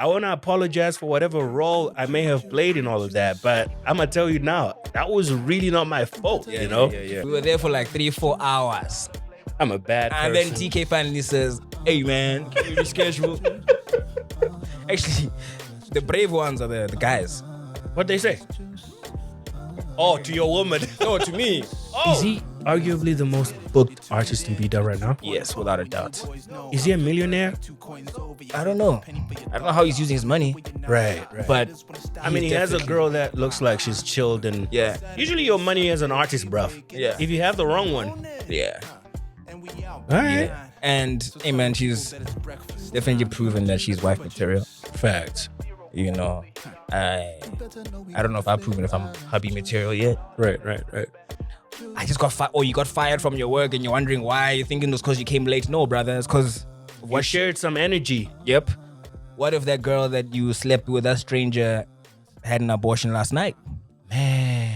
I want to apologize for whatever role I may have played in all of that, but I'm gonna tell you now, that was really not my fault. We were there for like 3-4 hours. I'm a bad And person. then TKay finally says, "Hey man, can you reschedule?" Actually, the brave ones are the guys. What they say? Oh, to your woman. No, to me. Oh. Is he arguably the most booked artist in B-Dub right now? Yes, without a doubt. Is he a millionaire? I don't know. I don't know how he's using his money. Right. But I mean, he has a girl that looks like she's chilled and yeah. Usually your money as an artist, bruv. Yeah. If you have the wrong one. Yeah. All right. Yeah. And hey man, she's definitely proven that she's wife material. Facts. You know, I don't know if I've proven if I'm hubby material yet. Right. I just got fired. Oh, you got fired from your work and you're wondering why. You're thinking it's because you came late. No, brother. It's because what shared some energy. Yep. What if that girl that you slept with, that stranger, had an abortion last night? Man.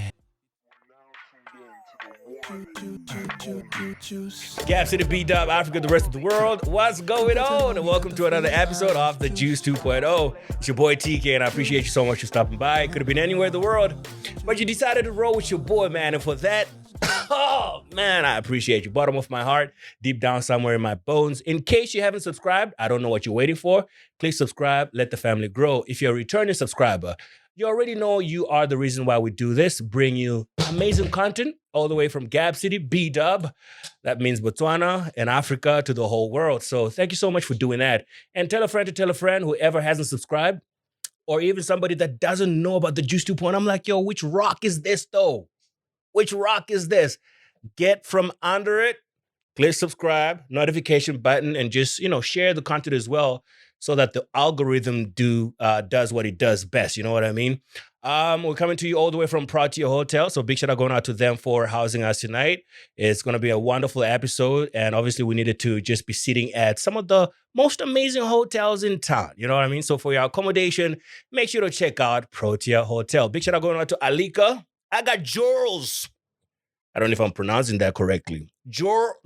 Gap City, B-Dub, Africa, the rest of the world. What's going on? And welcome to another episode of The Juice 2.0. It's your boy TKay, and I appreciate you so much for stopping by. Could have been anywhere in the world, but you decided to roll with your boy, man. And for that, oh, man, I appreciate you. Bottom of my heart, deep down somewhere in my bones. In case you haven't subscribed, I don't know what you're waiting for. Please subscribe. Let the family grow. If you're a returning subscriber, you already know you are the reason why we do this, bring you amazing content all the way from Gap City, B-Dub. That means Botswana and Africa to the whole world. So thank you so much for doing that. And tell a friend to tell a friend, whoever hasn't subscribed, or even somebody that doesn't know about the Juice 2.0. I'm like, yo, which rock is this though? Which rock is this? Get from under it, click subscribe, notification button, and just, share the content as well, so that the algorithm does what it does best. You know what I mean? We're coming to you all the way from Protea Hotel. So big shout out going out to them for housing us tonight. It's going to be a wonderful episode. And obviously we needed to just be sitting at some of the most amazing hotels in town. You know what I mean? So for your accommodation, make sure to check out Protea Hotel. Big shout out going out to Alika. I got Jorls. I don't know if I'm pronouncing that correctly. Jewelry.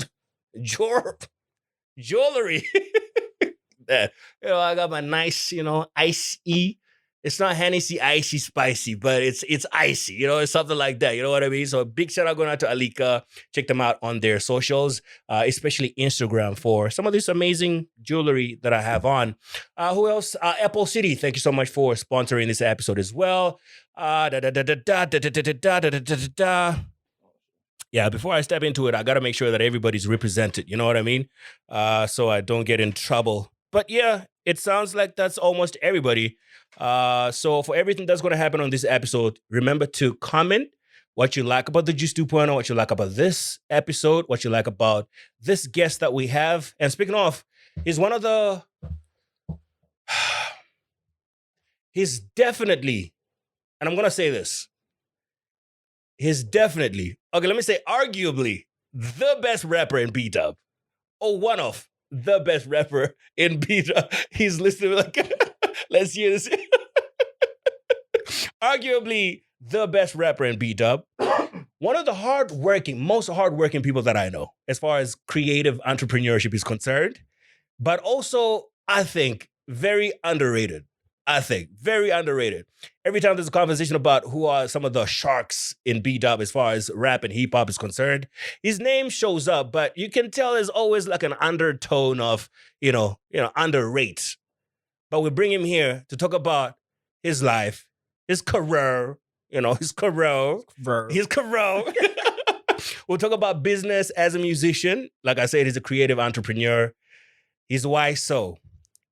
That, I got my nice, icy. It's not Hennessy icy spicy, but it's icy, it's something like that. You know what I mean? So big shout out going out to Alika. Check them out on their socials, especially Instagram, for some of this amazing jewelry that I have on. Who else? Apple City. Thank you so much for sponsoring this episode as well. Yeah, before I step into it, I got to make sure that everybody's represented. You know what I mean? So I don't get in trouble. But yeah, it sounds like that's almost everybody. So for everything that's going to happen on this episode, remember to comment what you like about the Juice 2.0, what you like about this episode, what you like about this guest that we have. And speaking of, he's one of the... he's definitely, and I'm going to say this, he's definitely, okay, let me say arguably, the best rapper in B-Dub. Or one of the best rapper in B-Dub. He's listening like, let's hear this. Arguably the best rapper in B-Dub. One of the most hardworking people that I know as far as creative entrepreneurship is concerned. But also, I think, very underrated. Very underrated. Every time there's a conversation about who are some of the sharks in B-Dub as far as rap and hip hop is concerned, his name shows up, but you can tell there's always like an undertone of, underrate. But we bring him here to talk about his life, his career, his career. We'll talk about business as a musician. Like I said, he's a creative entrepreneur. His YSO,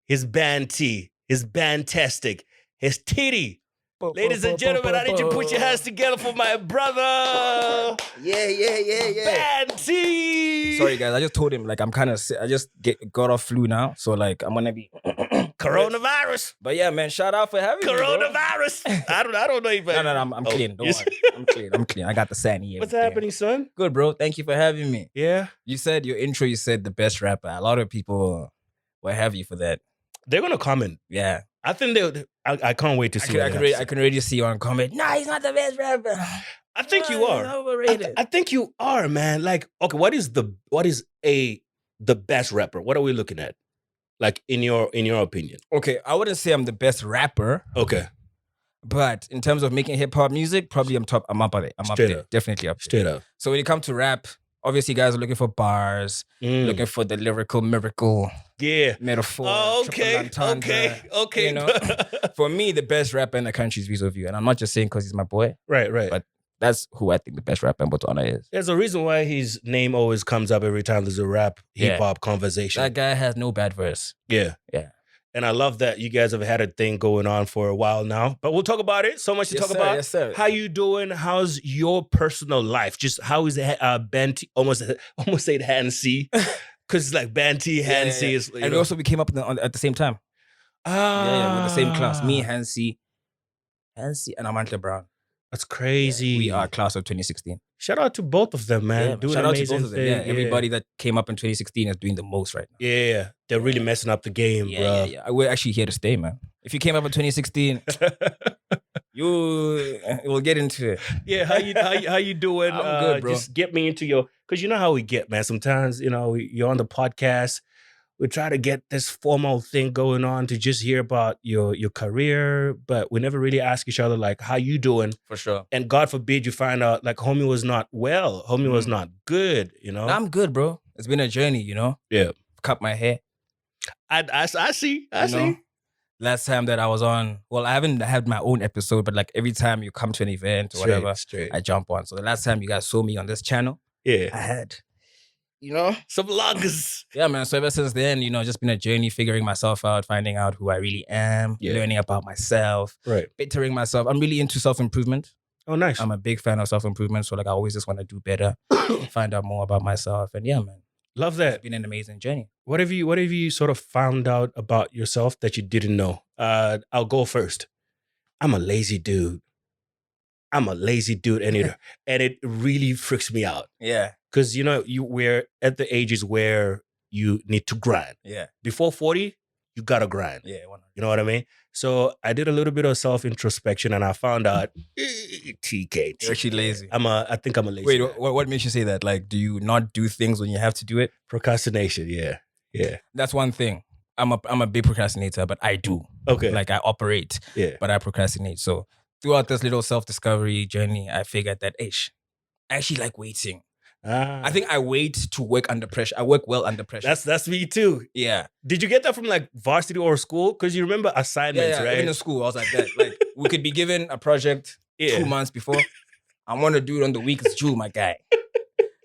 his band T, his bandtastic, his titty. Ladies and gentlemen, I need you to put your hands together for my brother. Yeah. Band T. Sorry, guys. I just told him, I'm kind of sick. I just got off flu now. So, I'm going to be... Coronavirus. But yeah, man, shout out for having me, bro. Coronavirus. I don't know if... No, I'm clean. Don't worry. I'm clean. I got the sanity. What's happening, son? Good, bro. Thank you for having me. Yeah. You said your intro, you said the best rapper. A lot of people were heavy for that. They're going to comment. Yeah. I think I can't wait to see. I can already see you on comment. Nah, he's not the best rapper. I think you are. He's overrated. I think you are, man. Okay, what is the best rapper? What are we looking at? Like in your opinion? Okay, I wouldn't say I'm the best rapper, Okay, but in terms of making hip hop music, probably I'm top. I'm up at it. I'm Straight up there. up. Definitely up there. straight up. So when it comes to rap, obviously guys are looking for bars, looking for the lyrical miracle Yeah. metaphor. Oh, triple okay. entendre. Okay. You know, for me, the best rapper in the country is Vis-a-Vis, and I'm not just saying because he's my boy. right. But that's who I think the best rapper in Botswana is. There's a reason why his name always comes up every time there's a rap Yeah. hip hop conversation. That guy has no bad verse. Yeah. Yeah. And I love that you guys have had a thing going on for a while now. But we'll talk about it. So much to Yes, talk sir. about. Yes, sir. How you doing? How's your personal life? Just how is it Banty? Almost say it Hansi. Because it's like Banty, Hansi. Yeah. Is, And we also came up at the same time. Yeah, with the same class. Me, Hansi, and Amantla Brown. That's crazy. Yeah, we are class of 2016. Shout out to both of them, man. Yeah, Doing shout out to amazing both of them. thing. Yeah, everybody that came up in 2016 is doing the most right now. Yeah, they're really messing up the game, bro. Yeah. We're actually here to stay, man. If you came up in 2016, we'll get into it. Yeah, how you doing? I'm good, bro. Just get me into your, because you know how we get, man. Sometimes, you're on the podcast. We try to get this formal thing going on to just hear about your career, but we never really ask each other, like, how you doing? For sure. And God forbid you find out, like, homie was not well. Homie was not good, I'm good, bro. It's been a journey, Yeah. Cut my hair. I see. I see. Last time that I was on, well, I haven't had my own episode, but like every time you come to an event or whatever, Straight. I jump on. So the last time you guys saw me on this channel, Yeah. I had, Some logs. yeah, man. So ever since then, just been a journey, figuring myself out, finding out who I really am, learning about myself, Right. bettering myself. I'm really into self-improvement. Oh, nice. I'm a big fan of self-improvement. So like I always just want to do better, find out more about myself. And yeah, man. Love that. It's been an amazing journey. What have you sort of found out about yourself that you didn't know? I'll go first. I'm a lazy dude. And it really freaks me out. Yeah. Because we're at the ages where you need to grind. Yeah. Before 40, you gotta grind. Yeah. You know what I mean? So I did a little bit of self-introspection and I found out TKay. You're actually lazy. I think I'm a lazy. Wait, man. what makes you say that? Like, do you not do things when you have to do it? Procrastination, yeah. That's one thing. I'm a big procrastinator, but I do. Okay. Like I operate, but I procrastinate. So throughout this little self-discovery journey, I figured that, I actually like waiting. I think I wait to work under pressure. I work well under pressure. That's me too. Yeah. Did you get that from like varsity or school? Because you remember assignments, right? Even in school, I was like that. Like we could be given a project 2 months before. I want to do it on the week it's due, my guy.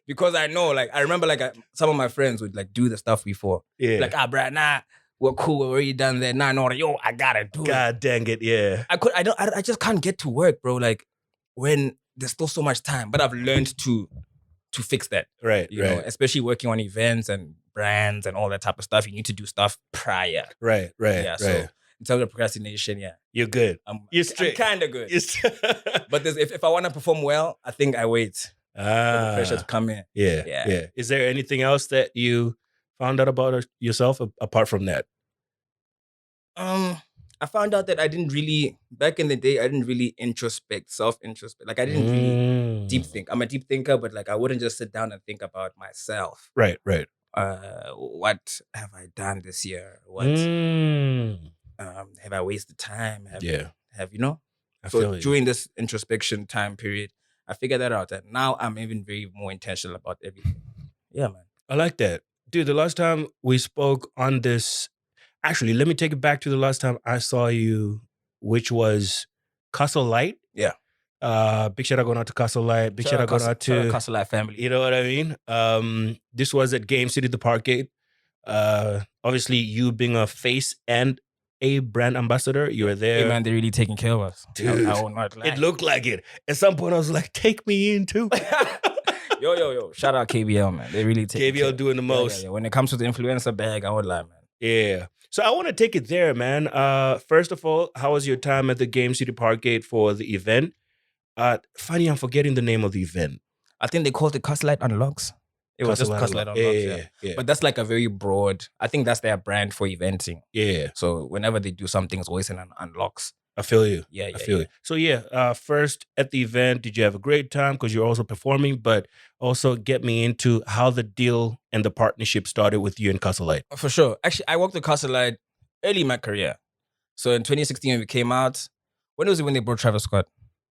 Because I know, like, I remember, like, some of my friends would like do the stuff before. Yeah. Like, bruh, nah, we're cool. We're already done that. Nah, no, yo, I gotta do it. God dang it, yeah. I just can't get to work, bro. Like, when there's still so much time. But I've learned to fix that. Right, You know, especially working on events and brands and all that type of stuff. You need to do stuff prior. Right. Yeah, so in terms of procrastination, You're good. You're straight. I'm kind of good. But if I want to perform well, I think I wait for the pressure to come in. Yeah. Is there anything else that you found out about yourself apart from that? I found out that back in the day, I didn't really self-introspect. Like I didn't really deep think. I'm a deep thinker, but like I wouldn't just sit down and think about myself. Right. What have I done this year? What have I wasted time? Have you know? I feel you. During this introspection time period, I figured that out. And now I'm even very more intentional about everything. Yeah, man. I like that. Dude, the last time we spoke on this, actually, let me take it back to the last time I saw you, which was Castle Light. Yeah. Big shout out going out to Castle Light. Big shout out going out to Castle Light family. You know what I mean? This was at Game City, the Parkgate. Obviously, you being a face and a brand ambassador, you were there. Hey man, they're really taking care of us. Dude, I will not lie. it looked like it. At some point, I was like, take me in too. Yo. Shout out KBL, man. They really take KBL doing the most. Yeah. When it comes to the influencer bag, I won't lie, man. Yeah. So I want to take it there, man. First of all, how was your time at the Game City Parkgate for the event? Funny, I'm forgetting the name of the event. I think they called it Castle Light Unlocks. It was just Castle Light Unlocks, yeah. But that's like a very broad, I think that's their brand for eventing. Yeah. So whenever they do something, it's always an unlocks. I feel you. Yeah, I feel yeah. you. So first at the event, did you have a great time? Because you're also performing, but also get me into how the deal and the partnership started with you and Castle Light. For sure. Actually, I worked with Castle Light early in my career. So in 2016, when we came out, when was it when they brought Travis Scott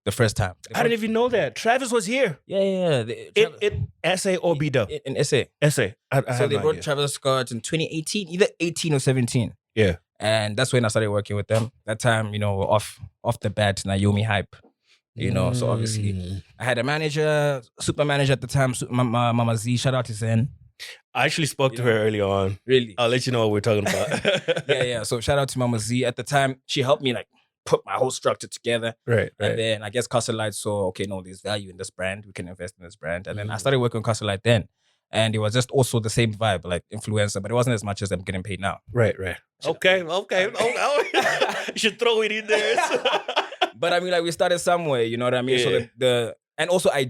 the first time? I didn't even know that. Travis was here. Yeah. It SA or B-Dub? In SA. SA. I So have they no brought idea. Travis Scott in 2018, either 18 or 17. Yeah. And that's when I started working with them. That time, off the bat, Naomi hype. So obviously I had a manager, super manager at the time, Mama Z, shout out to Zen. I actually spoke to her early on. Really? I'll let you know what we're talking about. Yeah. So shout out to Mama Z. At the time, she helped me put my whole structure together. Right. And then I guess Castle Light saw, okay, no, there's value in this brand. We can invest in this brand. And then I started working on Castle Light then. And it was just also the same vibe, like influencer, but it wasn't as much as I'm getting paid now. Right. Okay. You should throw it in there. But I mean, we started somewhere, you know what I mean? Yeah. So and also I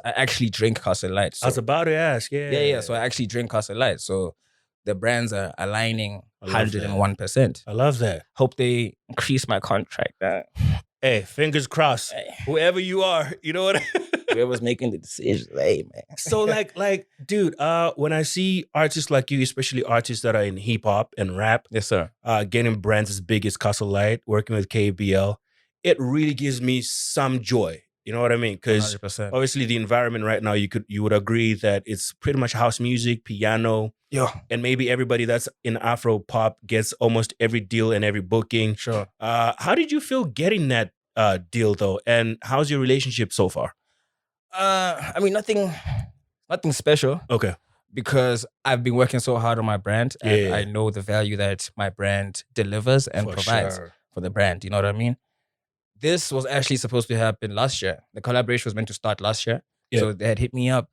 actually drink Castle Light. So, I was about to ask, Yeah. So I actually drink Castle Light. So the brands are aligning I love 101%. I love that. Hope they increase my contract. Hey, fingers crossed. Hey. Whoever you are, you know what? Whoever's making the decisions, hey man. So dude, when I see artists like you, especially artists that are in hip hop and rap, Yes, sir. getting brands as big as Castle Light, working with KBL, it really gives me some joy. You know what I mean? Because 100%. obviously the environment right now, you would agree that it's pretty much house music, piano, and maybe everybody that's in Afro pop gets almost every deal and every booking. Sure. How did you feel getting that deal though? And how's your relationship so far? I mean, nothing special. Okay. Because I've been working so hard on my brand and Yeah. I know the value that my brand delivers and provides for the brand. You know what I mean? This was actually supposed to happen last year. The collaboration was meant to start last year. Yeah. So they had hit me up.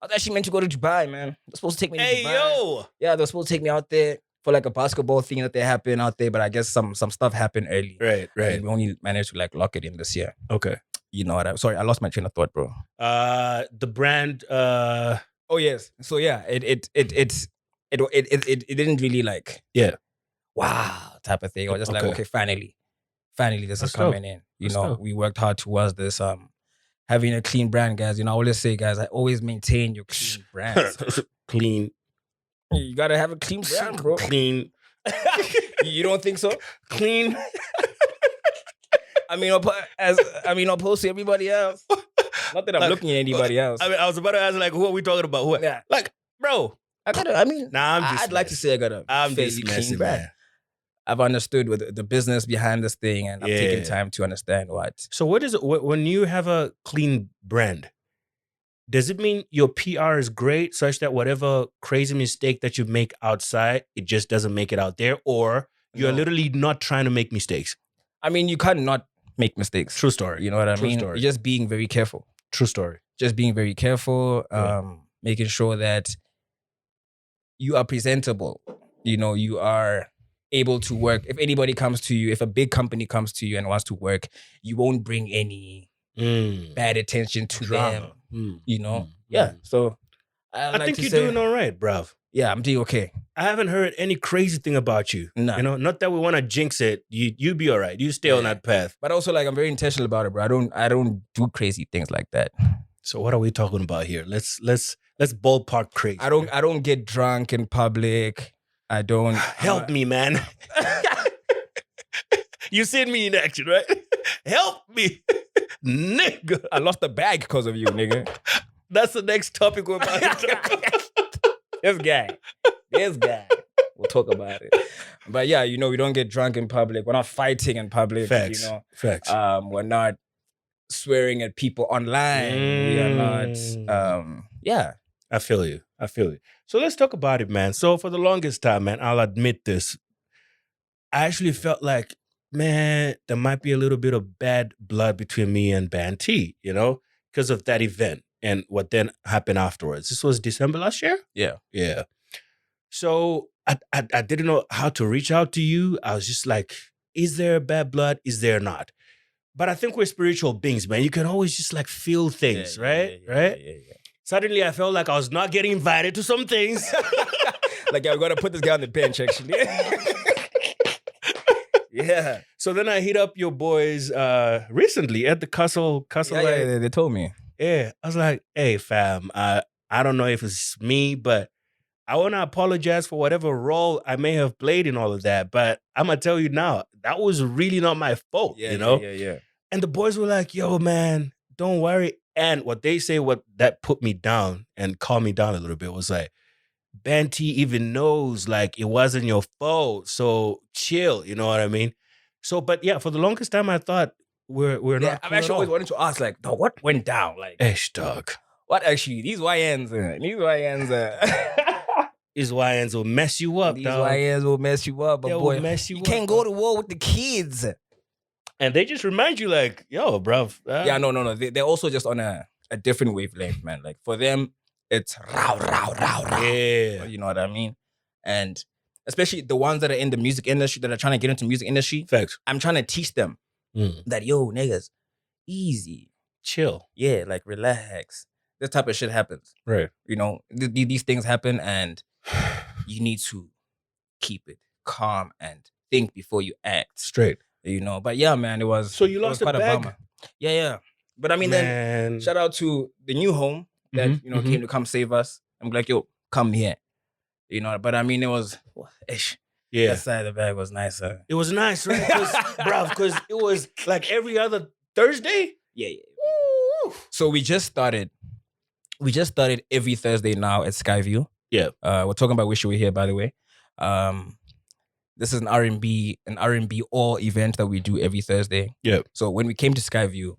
I was actually meant to go to Dubai, man. They're supposed to take me to Dubai. Hey, yo! Yeah, they were supposed to take me out there for a basketball thing that they happened out there, but I guess some stuff happened early. Right. And we only managed to lock it in this year. Okay. You know what? Sorry, I lost my train of thought, bro. The brand. Oh yes. So yeah, it didn't really wow type of thing. Or just Okay. okay, finally this is Let's coming in. You Let's know, go. we worked hard towards this. Having a clean brand, guys. You know, I always say, guys, I always maintain your clean brand. Clean. You gotta have a clean brand, bro. Clean. You don't think so? Clean. I mean, opposed to everybody else. Not that I'm looking at anybody else. I mean, I was about to ask, who are we talking about? Who? Yeah. Bro. I'd like to say I got a fairly clean brand. man. I've understood with the business behind this thing, and I've taken time to understand what. So what is it when you have a clean brand? Does it mean your PR is great, such that whatever crazy mistake that you make outside, it just doesn't make it out there, or you're literally not trying to make mistakes? I mean, you can't not make mistakes. True story. You know what I mean? Story. You're just being very careful. True story. Just being very careful, making sure that you are presentable. You know, you are able to work. If anybody comes to you, if a big company comes to you and wants to work, you won't bring any bad attention to Drama. them. You know? Yeah. So I think you're doing all right, bruv. Yeah, I'm doing okay. I haven't heard any crazy thing about you. No. You know, not that we want to jinx it. You be all right. You stay on that path. But also, I'm very intentional about it, bro. I don't do crazy things like that. So what are we talking about here? Let's ballpark crazy. I don't get drunk in public. I don't help me, man. You seen me in action, right? Help me, nigga. I lost the bag because of you, nigga. That's the next topic we're about to talk about. This guy. We'll talk about it. But yeah, you know, we don't get drunk in public. We're not fighting in public. Facts. You know, Facts. We're not swearing at people online. We are not. Yeah. I feel you. So let's talk about it, man. So for the longest time, man, I'll admit this. I actually felt like, man, there might be a little bit of bad blood between me and Band T, you know, because of that event and what then happened afterwards. This was December last year? Yeah. So I didn't know how to reach out to you. I was just like, is there bad blood? Is there not? But I think we're spiritual beings, man. You can always just feel things, right? Right? Yeah. Suddenly I felt like I was not getting invited to some things. We gotta put this guy on the bench, actually. Yeah. Yeah. So then I hit up your boys recently at the Cussle Yeah, they told me. Yeah. I was like, hey fam, I don't know if it's me, but I want to apologize for whatever role I may have played in all of that. But I'm gonna tell you now, that was really not my fault, you know? Yeah. And the boys were like, yo, man, don't worry. And what they say, what that put me down and calmed me down a little bit was like, Banty even knows like it wasn't your fault. So chill, you know what I mean? So, but yeah, for the longest time I thought we're not I've cool at actually always all. wanted to ask, like, dog, what went down? Like, Ish, dog. what actually? These YNs These YNs will mess you up, these dog. YNs will mess you up, but They will boy, mess you you up, can't go dog. to war with the kids. And they just remind you like, yo, bruv. Yeah, no. They're also just on a different wavelength, man. Like for them, it's row. Yeah. You know what I mean? And especially the ones that are in the music industry, that are trying to get into music industry, Facts. I'm trying to teach them that, yo, niggas, easy. Chill. Yeah, like relax. This type of shit happens. Right. You know, these things happen and you need to keep it calm and think before you act. Straight. You know, but yeah, man, it was. So you it was lost a quite a bag? bummer. Yeah. But I mean, then Man. shout out to the new home that came to come save us. I'm like, yo, come here. You know, but I mean, it was ish. Yeah. That side of the bag was nicer. It was nice, right? Because it was like every other Thursday. Yeah. Woo. So we just started every Thursday now at Skyview. Yeah. We're talking about Wish You Were Here, by the way. This is an R&B all event that we do every Thursday. Yeah. So when we came to Skyview,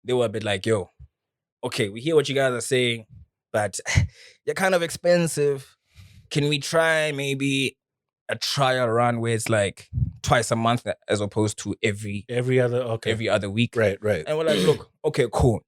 they were a bit like, yo, okay, we hear what you guys are saying, but you're kind of expensive. Can we try maybe a trial run where it's like twice a month as opposed to every other week? Right. And we're like, look, okay, cool.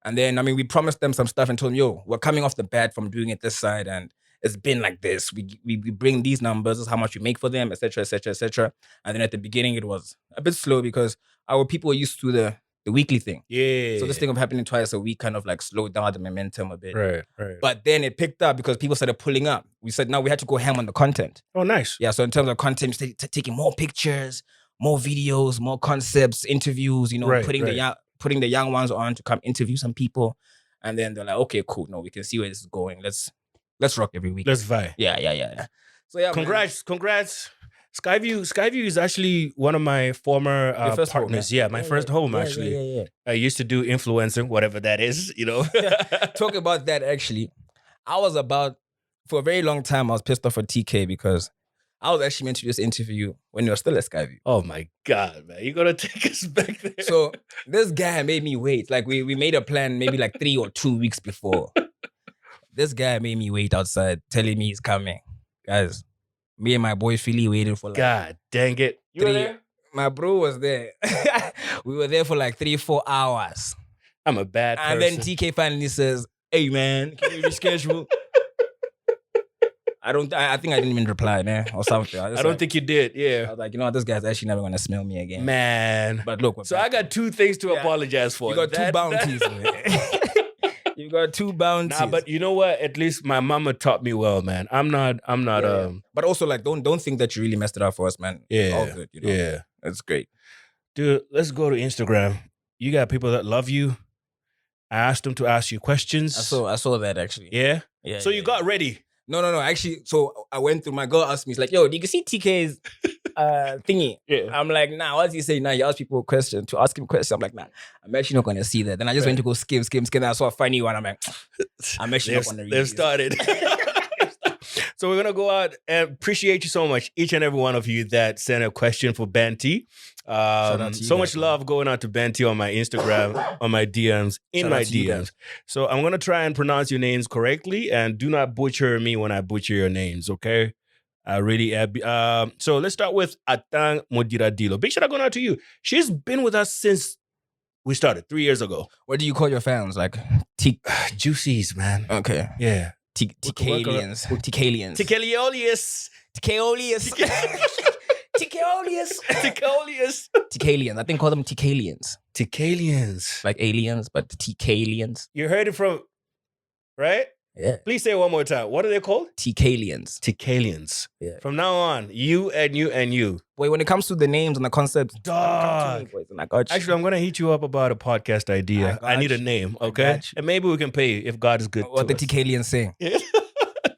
And then, I mean, we promised them some stuff and told them, yo, we're coming off the bat from doing it this side and it's been like this. We bring these numbers, this is how much we make for them, etc. And then at the beginning, it was a bit slow because our people were used to the weekly thing. Yeah. So this thing of happening twice a week kind of like slowed down the momentum a bit. Right. But then it picked up because people started pulling up. We said, now we had to go ham on the content. Oh, nice. Yeah, so in terms of content, taking more pictures, more videos, more concepts, interviews, you know, putting the young ones on to come interview some people. And then they're like, okay, cool. No, we can see where this is going. Let's rock every week. Let's vibe. Yeah. So yeah, Congrats. Skyview is actually one of my former partners. My first home, actually. Yeah. I used to do influencing, whatever that is, you know. Talk about that, actually. For a very long time, I was pissed off at TKay because I was actually meant to do this interview when you were still at Skyview. Oh my God, man. You're going to take us back there. So this guy made me wait. Like we made a plan maybe like 3 or 2 weeks before. This guy made me wait outside, telling me he's coming. Guys, me and my boy Philly waited for like... God dang it. You were there? My bro was there. We were there for like 3-4 hours. I'm a bad person. And then TKay finally says, hey man, can we reschedule? I think I didn't even reply, man, or something. I don't think you did, yeah. I was like, you know what, this guy's actually never going to smell me again. Man. But look. So I got 2 things to apologize for. You got 2 bounties, man. You got 2 bounties. Nah, but you know what? At least my mama taught me well, man. I'm not. But also, like, don't think that you really messed it up for us, man. Yeah. All good, you know. Yeah. That's great. Dude, let's go to Instagram. You got people that love you. I asked them to ask you questions. I saw that, actually. Yeah? Yeah. So you got ready? No. Actually, so I went through, my girl asked me, she's like, yo, do you see TK's thingy? Yeah. I'm like, nah, what does he say? Nah, you ask people a question, to ask him questions. I'm like, nah, I'm actually not going to see that. Then I just went to go skim. And I saw a funny one. I'm like, I'm actually not going to read They've this. started. So we're going to go out and appreciate you so much, each and every one of you that sent a question for Banty. Shout out to you so guys, much love going out to Banty on my Instagram, on my DMs, in Shout my out to you DMs. guys. So I'm going to try and pronounce your names correctly and do not butcher me when I butcher your names, okay? I really... so let's start with Atang Modiradilo. Big shout out going out to you. She's been with us since we started 3 years ago. What do you call your fans? Like, Juicies, man. okay. Yeah. TKalians. TKalians. Tikeliolius. TKolius. TKolius. Tikelius. TKalians. I think call them TKalians. Tikalians. Like aliens, but TKalians. You heard it from, right? Yeah. Please say it one more time. What are they called? TKalians. TKalians. Yeah. From now on, you and you and you. Boy, when it comes to the names and the concepts, come to me, Dog. boys, and I got you. Actually, I'm going to hit you up about a podcast idea. I need a name, okay? got you. And maybe we can pay if God is good What to the us. TKalians saying?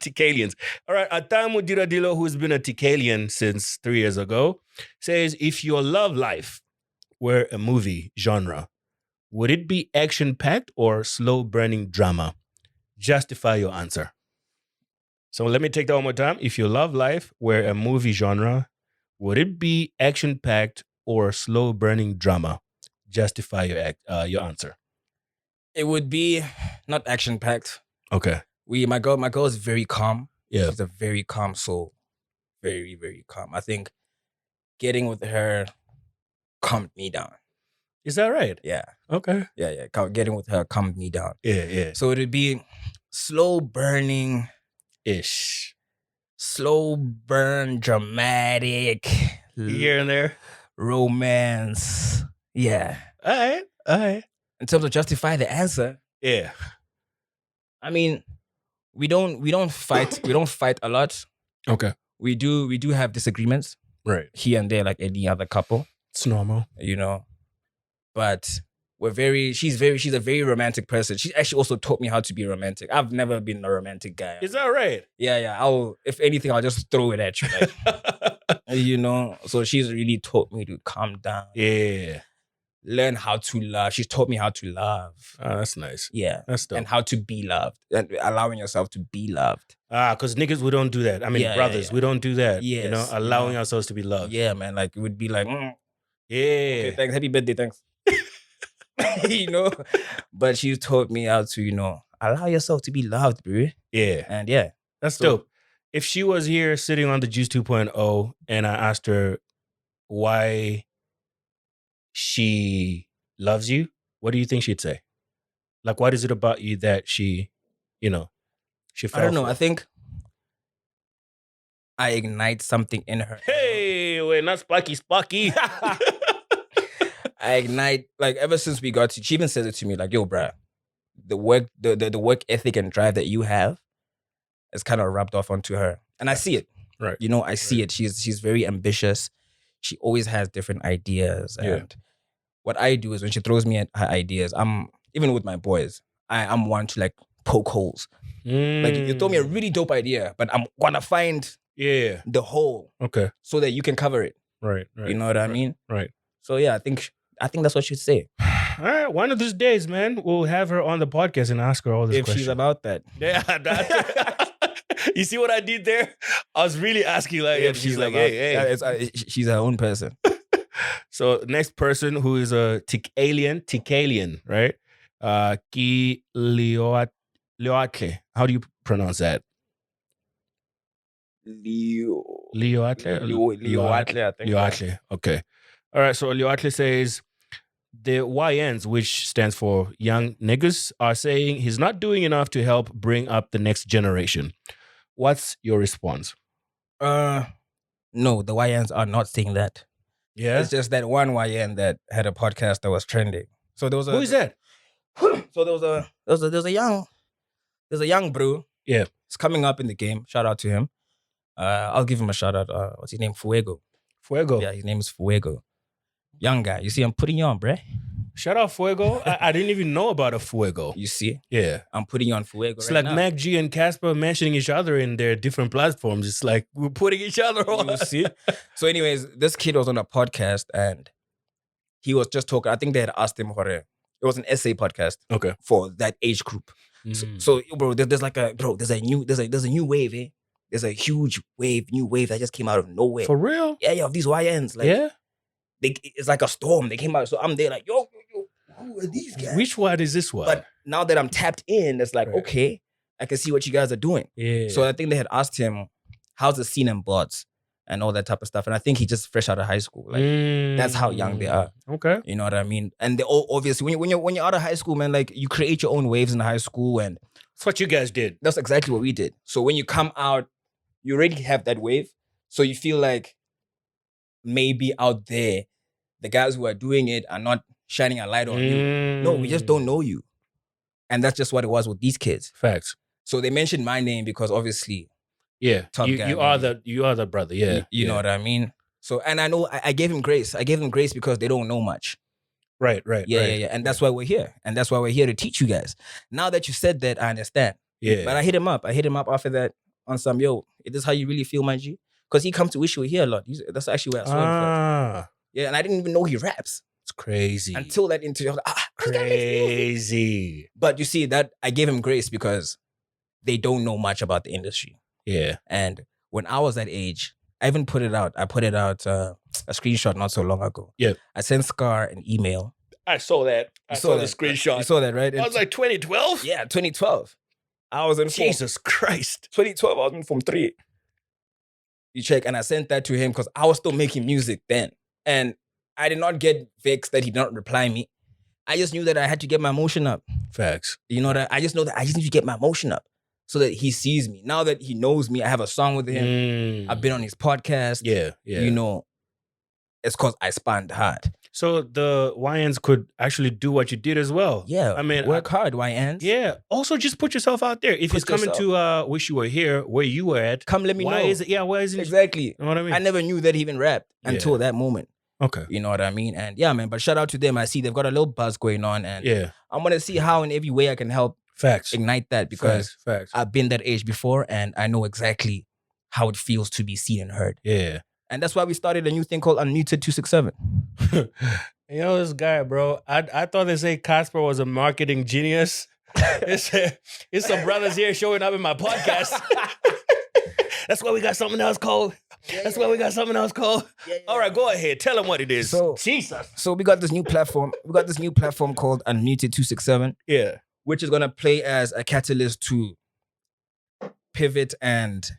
TKalians. All right, Atamu Diradilo, who's been a TKalian since 3 years ago, says, if your love life were a movie genre, would it be action-packed or slow-burning drama? Justify your answer. So let me take that one more time. If your love life were a movie genre, would it be action-packed or slow-burning drama? Justify your answer. It would be not action packed. Okay. My girl is very calm. Yeah. She's a very calm soul. Very, very calm. I think getting with her calmed me down. Is that right? Yeah. Okay. Yeah. Getting with her calmed me down. Yeah. So it would be slow burning, slow burn, dramatic, Here and there. romance. Yeah. All right. In terms of justify the answer, Yeah. I mean, we don't fight. We don't fight a lot. Okay. We do have disagreements Right. here and there, like any other couple, It's normal. you know. But she's a very romantic person. She actually also taught me how to be romantic. I've never been a romantic guy. Is that right? Yeah. If anything, I'll just throw it at you, like, So she's really taught me to calm down. Yeah. Learn how to love. She's taught me how to love. Oh, that's nice. Yeah. That's dope. And how to be loved. And allowing yourself to be loved. Because niggas, we don't do that. I mean, brothers, we don't do that. Yes, allowing ourselves to be loved. Yeah, man. Like, it would be like, Yeah. okay, thanks. Happy birthday, thanks. But she taught me how to, allow yourself to be loved, bro. Yeah. And yeah. That's dope. If she was here sitting on the Juice 2.0 and I asked her why she loves you, what do you think she'd say? Like, what is it about you that she fell I don't know. for? I think I ignite something in her. Hey, wait, not Sparky. I ignite, like, ever since we got to, she even says it to me, like, yo, bruh, the work ethic and drive that you have is kind of rubbed off onto her. And I see it. Right. I see it. She's very ambitious. She always has different ideas. And what I do is when she throws me at her ideas, even with my boys, I'm one to, like, poke holes. Like, you throw me a really dope idea, but I'm gonna find the hole. Okay. So that you can cover it. Right. You know what I mean? Right. So yeah, I think that's what she'd say. All right, one of these days, man, we'll have her on the podcast and ask her all these questions. If she's about that. Yeah. You see what I did there? I was really asking, like, if she's like, hey. She's her own person. So next person who is a TKalian, right? Ki Leoatle. How do you pronounce that? Leoatle, I think. Leoatle. Okay. All right. So Leoatle says the YNs, which stands for young niggas, are saying he's not doing enough to help bring up the next generation. What's your response? No, the YNs are not saying that. Yeah. It's just that one YN that had a podcast that was trending. So there was Who is that? So there's a young bro. Yeah. He's coming up in the game. Shout out to him. I'll give him a shout out. What's his name? Fuego. Yeah, his name is Fuego. Young guy. You see, I'm putting you on, bruh. Shout out Fuego. I didn't even know about a Fuego. You see? Yeah. I'm putting you on Fuego. It's right like now. Mac G and Casper mentioning each other in their different platforms. It's like we're putting each other on. You see? So, anyways, this kid was on a podcast and he was just talking. I think they had asked him for it was an essay podcast. Okay. For that age group. So bro, there's a new wave, eh? There's a huge new wave that just came out of nowhere. For real? Yeah, of these YNs. Like, yeah. It's like a storm. They came out. So I'm there like, yo, who are these guys? Which one is this one? But now that I'm tapped in, it's like, okay, I can see what you guys are doing. Yeah. So I think they had asked him, how's the scene in bots and all that type of stuff. And I think he just fresh out of high school. Like that's how young they are. Okay. You know what I mean? And they all obviously when you're out of high school, man, like you create your own waves in high school, and that's what you guys did. That's exactly what we did. So when you come out, you already have that wave. So you feel like maybe out there, the guys who are doing it are not shining a light on you. No, we just don't know you. And that's just what it was with these kids. Facts. So they mentioned my name because obviously, Yeah. Top You guy, you are maybe. you are the brother. Yeah. you know what I mean? So, and I know I gave him grace. I gave him grace because they don't know much. Right. Yeah. And that's why we're here. And that's why we're here to teach you guys. Now that you said that, I understand. Yeah. But I hit him up. after that on some, yo, is this how you really feel, my G? Because he comes to wish you were here a lot. That's actually where I saw him first. Ah, Yeah, and I didn't even know he raps it's crazy. until that interview. I was like, this guy makes music. Crazy. But you see, that I gave him grace because they don't know much about the industry. Yeah. And when I was that age, I even put it out. I put it out a screenshot not so long ago. Yeah. I sent Scar an email. I saw that. I saw the that, screenshot. You saw that, right? I was like 2012? Yeah, 2012. I was in Jesus Christ. 2012, I was in Form 3. You check, and I sent that to him because I was still making music then. And I did not get vexed that he did not reply me. I just knew that I had to get my emotion up. Facts. You know that I just know that I just need to get my emotion up so that he sees me. Now that he knows me, I have a song with him. I've been on his podcast. Yeah. You know, it's because I spanned hard. So the YNs could actually do what you did as well. Yeah. I mean, work hard, YNs. Yeah. Also, just put yourself out there. If he's coming to Wish You Were Here, where you were at, come let me know. Why is it? Yeah, why is it? Exactly. You know what I mean? I never knew that he even rapped until that moment. Okay. You know what I mean? And yeah, man, but shout out to them. I see they've got a little buzz going on. And I'm going to see how in every way I can help ignite that because Facts. I've been that age before and I know exactly how it feels to be seen and heard. Yeah. And that's why we started a new thing called Unmuted 267. You know this guy, bro. I thought they say Casper was a marketing genius. It's some brothers here showing up in my podcast. That's why we got something else called. That's why we got something else called. All right, go ahead. Tell them what it is. So, Jesus. So we got this new platform. We got this new platform called Unmuted 267. Yeah. Which is gonna play as a catalyst to pivot and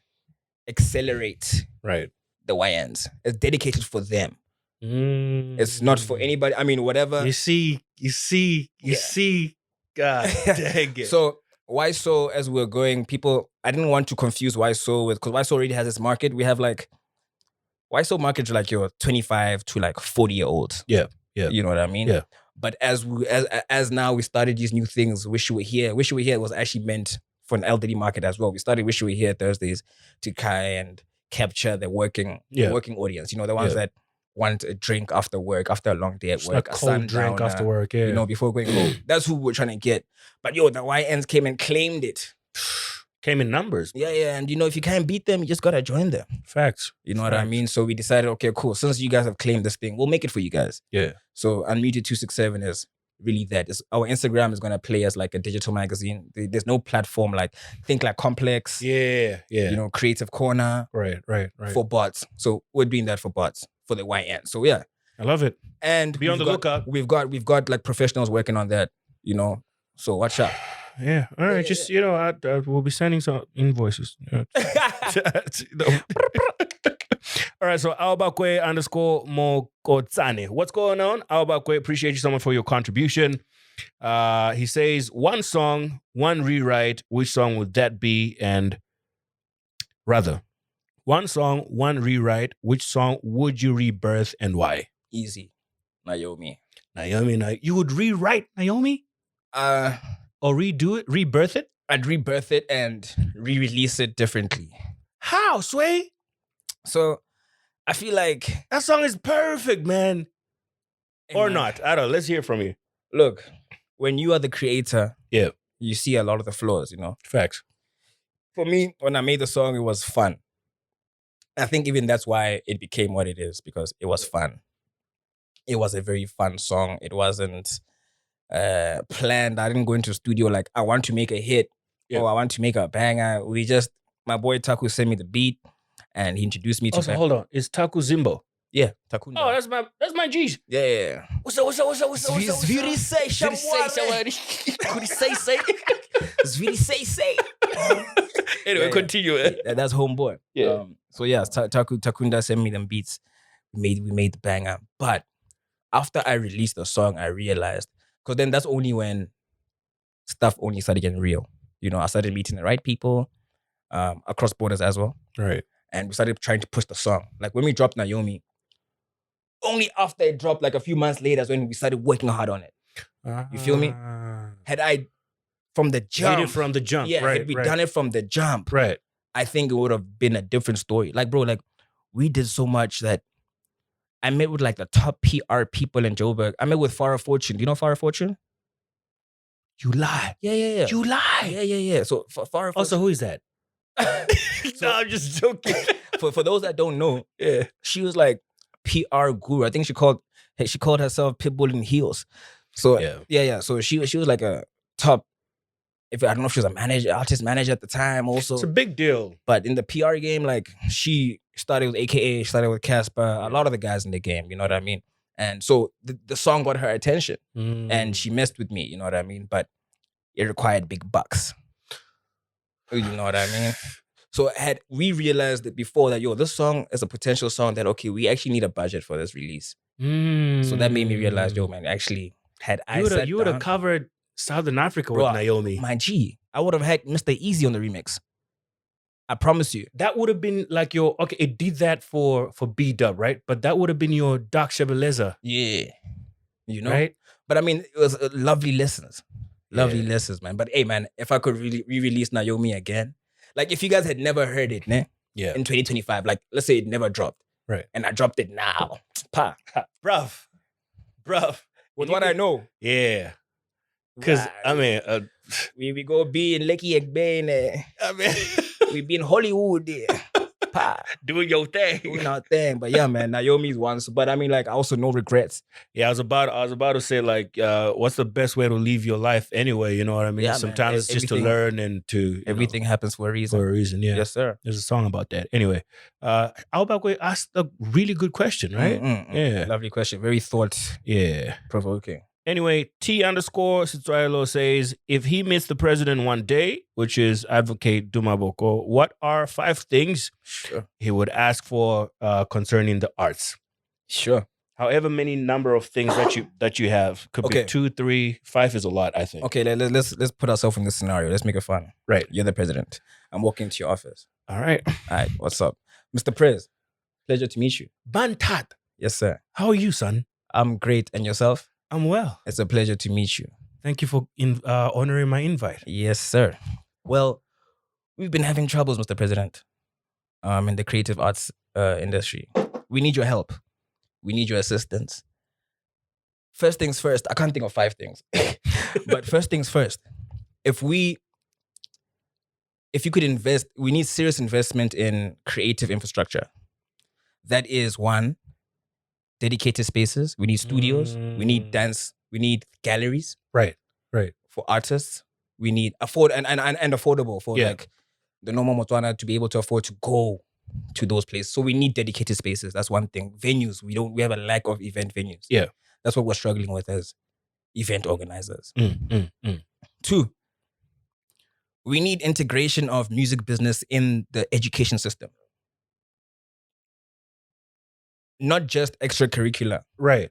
accelerate the YNs. It's dedicated for them. It's not for anybody. I mean, whatever. You see. God dang it. So why so as we're going, people, I didn't want to confuse why so with, because why so already has this market. We have like, why so market like your 25 to like 40-year-olds. Yeah. You know what I mean? Yeah. But as now we started these new things, Wish You Were Here. Wish You Were Here was actually meant for an elderly market as well. We started Wish You Were Here Thursdays to TKay and capture the working audience. You know, the ones that want a drink after work, after a long day at work, a cold drink after work, you know, before going home. That's who we're trying to get. But yo, the YNs came and claimed it. Came in numbers. Yeah. And you know, if you can't beat them, you just gotta join them. Facts. You know what I mean? So we decided, okay, cool. Since you guys have claimed this thing, we'll make it for you guys. Yeah. So Unmuted 267 is really that. Our Instagram is gonna play as like a digital magazine. There's no platform like think like Complex. Yeah. You know, Creative Corner. Right. For bots. So we're doing that for bots for the YN. So yeah. I love it. And be on the lookout. We've got like professionals working on that, you know. So watch out. Yeah. All right. Just, you know, we'll be sending some invoices. All right. So Aobakwe _Mokotsane. What's going on? Aobakwe, appreciate you so much for your contribution. He says, one song, one rewrite. Which song would that be? And rather, one song, one rewrite. Which song would you rebirth and why? Easy. Naomi. You would rewrite Naomi? Or redo it? Rebirth it? I'd rebirth it and re-release it differently. How, Sway? So, I feel like... that song is perfect, man. Or not. I don't know. Let's hear from you. Look, when you are the creator, you see a lot of the flaws, you know? Facts. For me, when I made the song, it was fun. I think even that's why it became what it is, because it was fun. It was a very fun song. It wasn't planned. I didn't go into studio like, I want to make a hit or I want to make a banger. My boy Taku sent me the beat and he introduced me to... Also, hold on. It's Taku Zimbo. Yeah, Taku. Oh, that's my G's. Yeah. What's up? Zviri say. Anyway, continue. That's homeboy. Yeah. So yeah, Takunda sent me them beats. We made the banger. But after I released the song, I realized, because then that's only when stuff only started getting real. You know, I started meeting the right people across borders as well. Right. And we started trying to push the song. Like when we dropped Naomi, only after it dropped, like a few months later, is when we started working hard on it. You feel me? Had I from the jump. Did it from the jump. Yeah, Right. had we right. done it from the jump, Right. I think it would have been a different story. Like, bro, like we did so much that I met with like the top PR people in Joburg. I met with Farah Fortune. Do you know Farah Fortune? You lie. Yeah. You lie. Yeah. So Farah Also, Fortune. who is that? No, I'm just joking. For those that don't know, she was like PR guru. I think she called herself Pitbull in heels. So yeah. So she was like a top. If I don't know if she was a manager, artist manager at the time also. It's a big deal. But in the PR game, like she started with AKA, started with Casper, a lot of the guys in the game, you know what I mean? And so the song got her attention and she messed with me, you know what I mean? But it required big bucks. You know what I mean? So had we realized that before that, this song is a potential song that, okay, we actually need a budget for this release. So that made me realize, man, actually, you would have covered Southern Africa with Naomi. My G, I would have had Mr. Easy on the remix. I promise you. That would have been like it did that for B-Dub, right? But that would have been your Dark Shebeleza. Yeah. You know? Right? But I mean, it was lovely lessons. Lovely lessons, man. But hey, man, if I could really re-release Naomi again, like if you guys had never heard it, in 2025, like let's say it never dropped. Right. And I dropped it now. Bruv. With what I know. Yeah. Because, I mean... we go be in Lekki Egbene. I mean... we be in Hollywood. Doing your thing. Doing our thing. But yeah, man, Naomi's once. But I mean, like, I also no regrets. Yeah, I was about to say, like, what's the best way to live your life anyway? You know what I mean? Yeah, sometimes it's just to learn and to... Everything happens for a reason. For a reason, yeah. Yes, sir. There's a song about that. Anyway, Albakwe asked a really good question, right? Yeah. Lovely question. Very thought-provoking. Anyway, T_Sitrailo says, if he meets the president one day, which is Advocate Dumaboko, what are 5 things he would ask for concerning the arts? Sure. However many number of things that you have. Could be 2, 3, 5 is a lot, I think. Okay, let's put ourselves in this scenario. Let's make it fun. Right. You're the president. I'm walking to your office. All right. What's up? Mr. Prez, pleasure to meet you. Bantat. Yes, sir. How are you, son? I'm great. And yourself? I'm well. It's a pleasure to meet you. Thank you for honoring my invite. Yes, sir. Well, we've been having troubles, Mr. President, in the creative arts industry. We need your help. We need your assistance. First things first, I can't think of 5 things. But first things first, if you could invest, we need serious investment in creative infrastructure. That is 1, dedicated spaces. We need studios. We need dance. We need galleries. Right. For artists. We need affordable for like the normal Motswana to be able to afford to go to those places. So we need dedicated spaces. That's one thing. Venues. We have a lack of event venues. Yeah. That's what we're struggling with as event organizers. 2, we need integration of music business in the education system. Not just extracurricular. Right.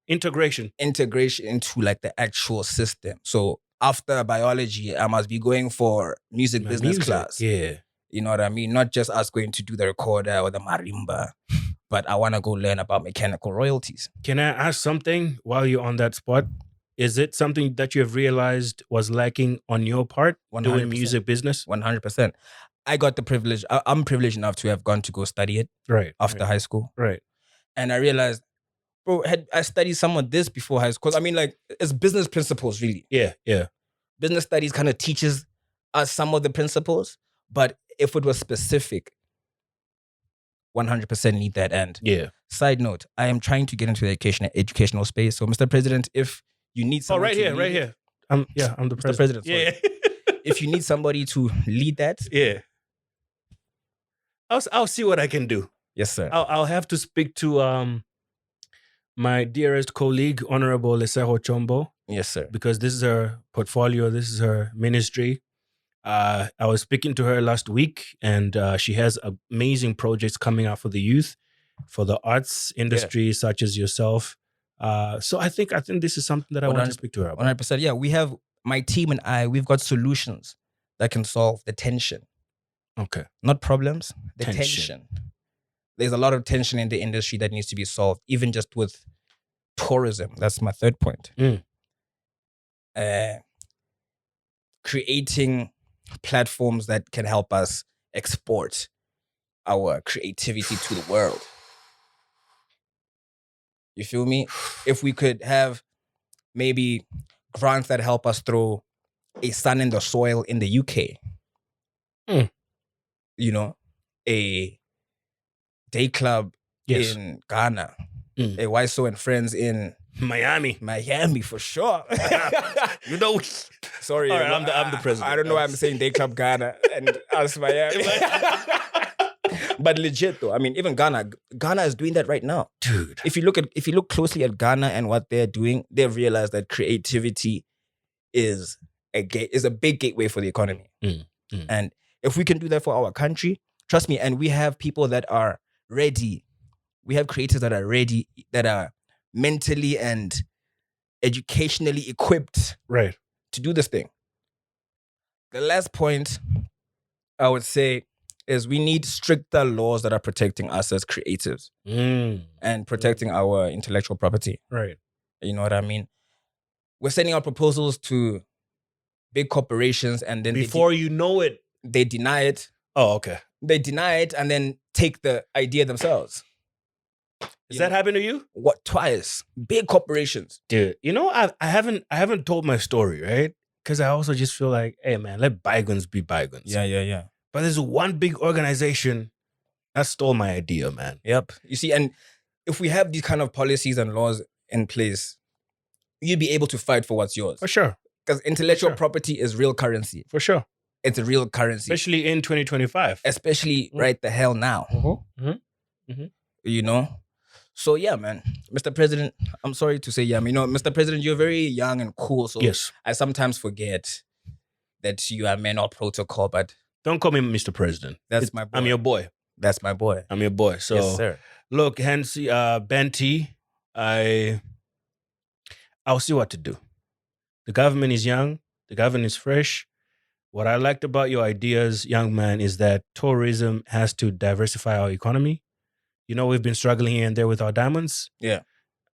Integration into like the actual system. So after biology, I must be going for music business class. Yeah. You know what I mean? Not just us going to do the recorder or the marimba, but I want to go learn about mechanical royalties. Can I ask something while you're on that spot? Is it something that you have realized was lacking on your part 100%. Doing music business? 100%. I got the privilege. I'm privileged enough to have gone to go study it after high school. Right. And I realized, bro, had I studied some of this before high school? I mean, like, it's business principles, really. Yeah. Business studies kind of teaches us some of the principles, but if it was specific, 100% need that. And side note, I am trying to get into the educational space. So, Mr. President, if you need somebody right here. I'm the Mr. president. Yeah. If you need somebody to lead that, I'll see what I can do. Yes, sir. I'll have to speak to my dearest colleague, Honorable Leseho Chombo. Yes, sir. Because this is her portfolio, this is her ministry. I was speaking to her last week, and she has amazing projects coming out for the youth, for the arts industry, such as yourself. So I think this is something that I want to speak to her about. 100%. Yeah, we have, my team and I, we've got solutions that can solve the tension. Okay. Not problems, the tension. There's a lot of tension in the industry that needs to be solved, even just with tourism. That's my third point. creating platforms that can help us export our creativity to the world. You feel me? If we could have maybe grants that help us throw a sun in the soil in the UK, you know, a day club in Ghana, a YSO and friends in Miami for sure. You know, sorry, all right, I'm the president. I don't know why I'm saying day club Ghana and us Miami. But legit though, I mean, even Ghana is doing that right now, dude. If you look closely at Ghana and what they're doing, they've realized that creativity is a big gateway for the economy. And if we can do that for our country, trust me, and we have people that are ready. We have creators that are ready, that are mentally and educationally equipped, right, to do this thing. The last point I would say is we need stricter laws that are protecting us as creatives and protecting our intellectual property. Right. You know what I mean? We're sending out proposals to big corporations, and then before you know it, they deny it. Oh, okay. They deny it and then take the idea themselves. Does that happen to you? What, twice? Big corporations. Dude, you know, I haven't told my story, right? Because I also just feel like, hey man, let bygones be bygones. Yeah. But there's one big organization that stole my idea, man. Yep. You see, and if we have these kind of policies and laws in place, you'll be able to fight for what's yours. For sure. Because intellectual property is real currency. For sure. It's a real currency. Especially in 2025. Especially right the hell now. You know? So yeah, man. Mr. President, I'm sorry to say, yeah, you know, Mr. President, you're very young and cool. So yes. I sometimes forget that you are man of protocol, but don't call me Mr. President. That's my boy. I'm your boy. That's my boy. I'm your boy. So yes, sir. Look, Hansi, Benty, I'll see what to do. The government is young. The government is fresh. What I liked about your ideas, young man, is that tourism has to diversify our economy. You know, we've been struggling here and there with our diamonds. Yeah.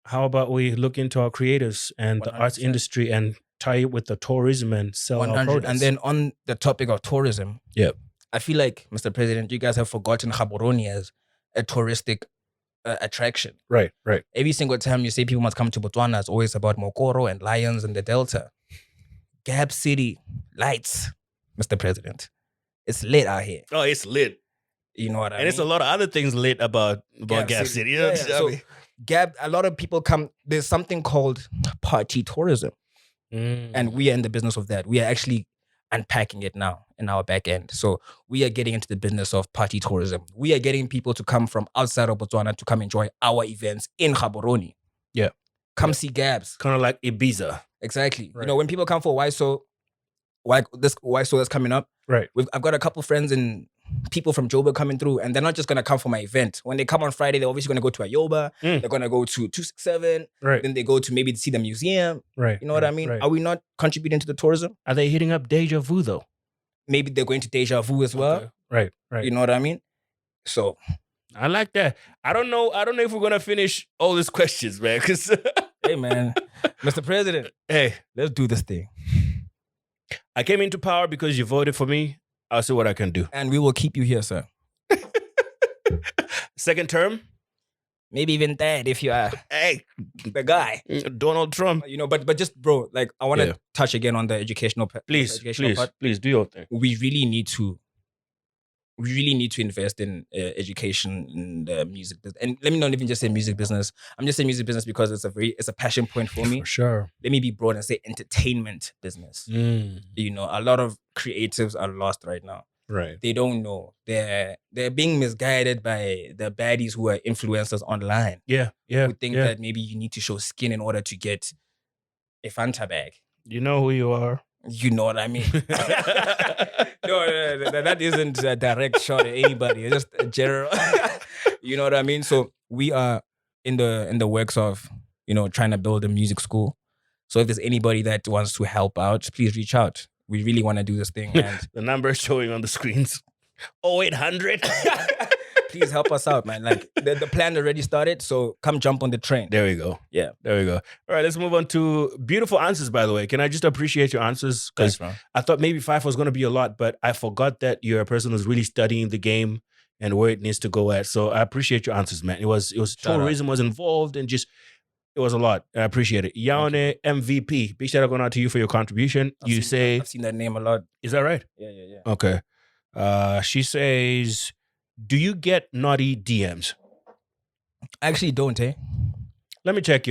How about we look into our creators and 100%. The arts industry and tie it with the tourism and sell 100. Our products? And then on the topic of tourism, I feel like, Mr. President, you guys have forgotten Gaborone as a touristic attraction. Right. Every single time you say people must come to Botswana, it's always about Mokoro and lions and the Delta. Gap City, lights, Mr. President. It's lit out here. Oh, it's lit. You know what I mean? And it's a lot of other things lit about Gap City. You know what I mean? Gap, a lot of people come, there's something called party tourism. And we are in the business of that. We are actually unpacking it now in our back end. So we are getting into the business of party tourism. We are getting people to come from outside of Botswana to come enjoy our events in Gaborone. Yeah. Come see Gabs. Kind of like Ibiza. Exactly. Right. You know, when people come for YSO, like this YSO that's coming up, right? I've got a couple friends and people from Joburg coming through, and they're not just going to come for my event. When they come on Friday, they're obviously going to go to Ayoba. They're going to go to 267. Right. Then they go to maybe see the museum. Right. You know what I mean? Right. Are we not contributing to the tourism? Are they hitting up Deja Vu though? Maybe they're going to Deja Vu as well. Okay. Right. You know what I mean? So I like that. I don't know if we're going to finish all these questions, man. Because hey, man, Mr. President, hey, let's do this thing. I came into power because you voted for me. I'll see what I can do. And we will keep you here, sir. Second term? Maybe even third if you are the guy. Donald Trump. You know, but just, bro, like, I want to touch again on the educational part. Please, do your thing. We really need to invest in education in the music business. And let me not even just say music business. I'm just saying music business because it's a passion point for me. For sure. Let me be broad and say entertainment business. You know, a lot of creatives are lost right now. Right. They don't know. They're being misguided by the baddies who are influencers online. Yeah. Who think that maybe you need to show skin in order to get a Fanta bag. You know who you are. You know what I mean? No, that isn't a direct shot at anybody. It's just a general. You know what I mean? So we are in the works of, you know, trying to build a music school. So if there's anybody that wants to help out, please reach out. We really want to do this thing. And the number is showing on the screens. 0800. please help us out, man. Like the plan already started, so come jump on the train. There we go. Yeah. There we go. All right, let's move on to beautiful answers, by the way. Can I just appreciate your answers? Thanks, Because bro. I thought maybe 5 was going to be a lot, but I forgot that you're a person who's really studying the game and where it needs to go at. So I appreciate your answers, man. It was tourism was involved and just it was a lot. I appreciate it. Yaone MVP. Big shout out going out to you for your contribution. I've seen that name a lot. Is that right? Yeah. Okay. She says, do you get naughty DMs? I actually don't, eh? Let me check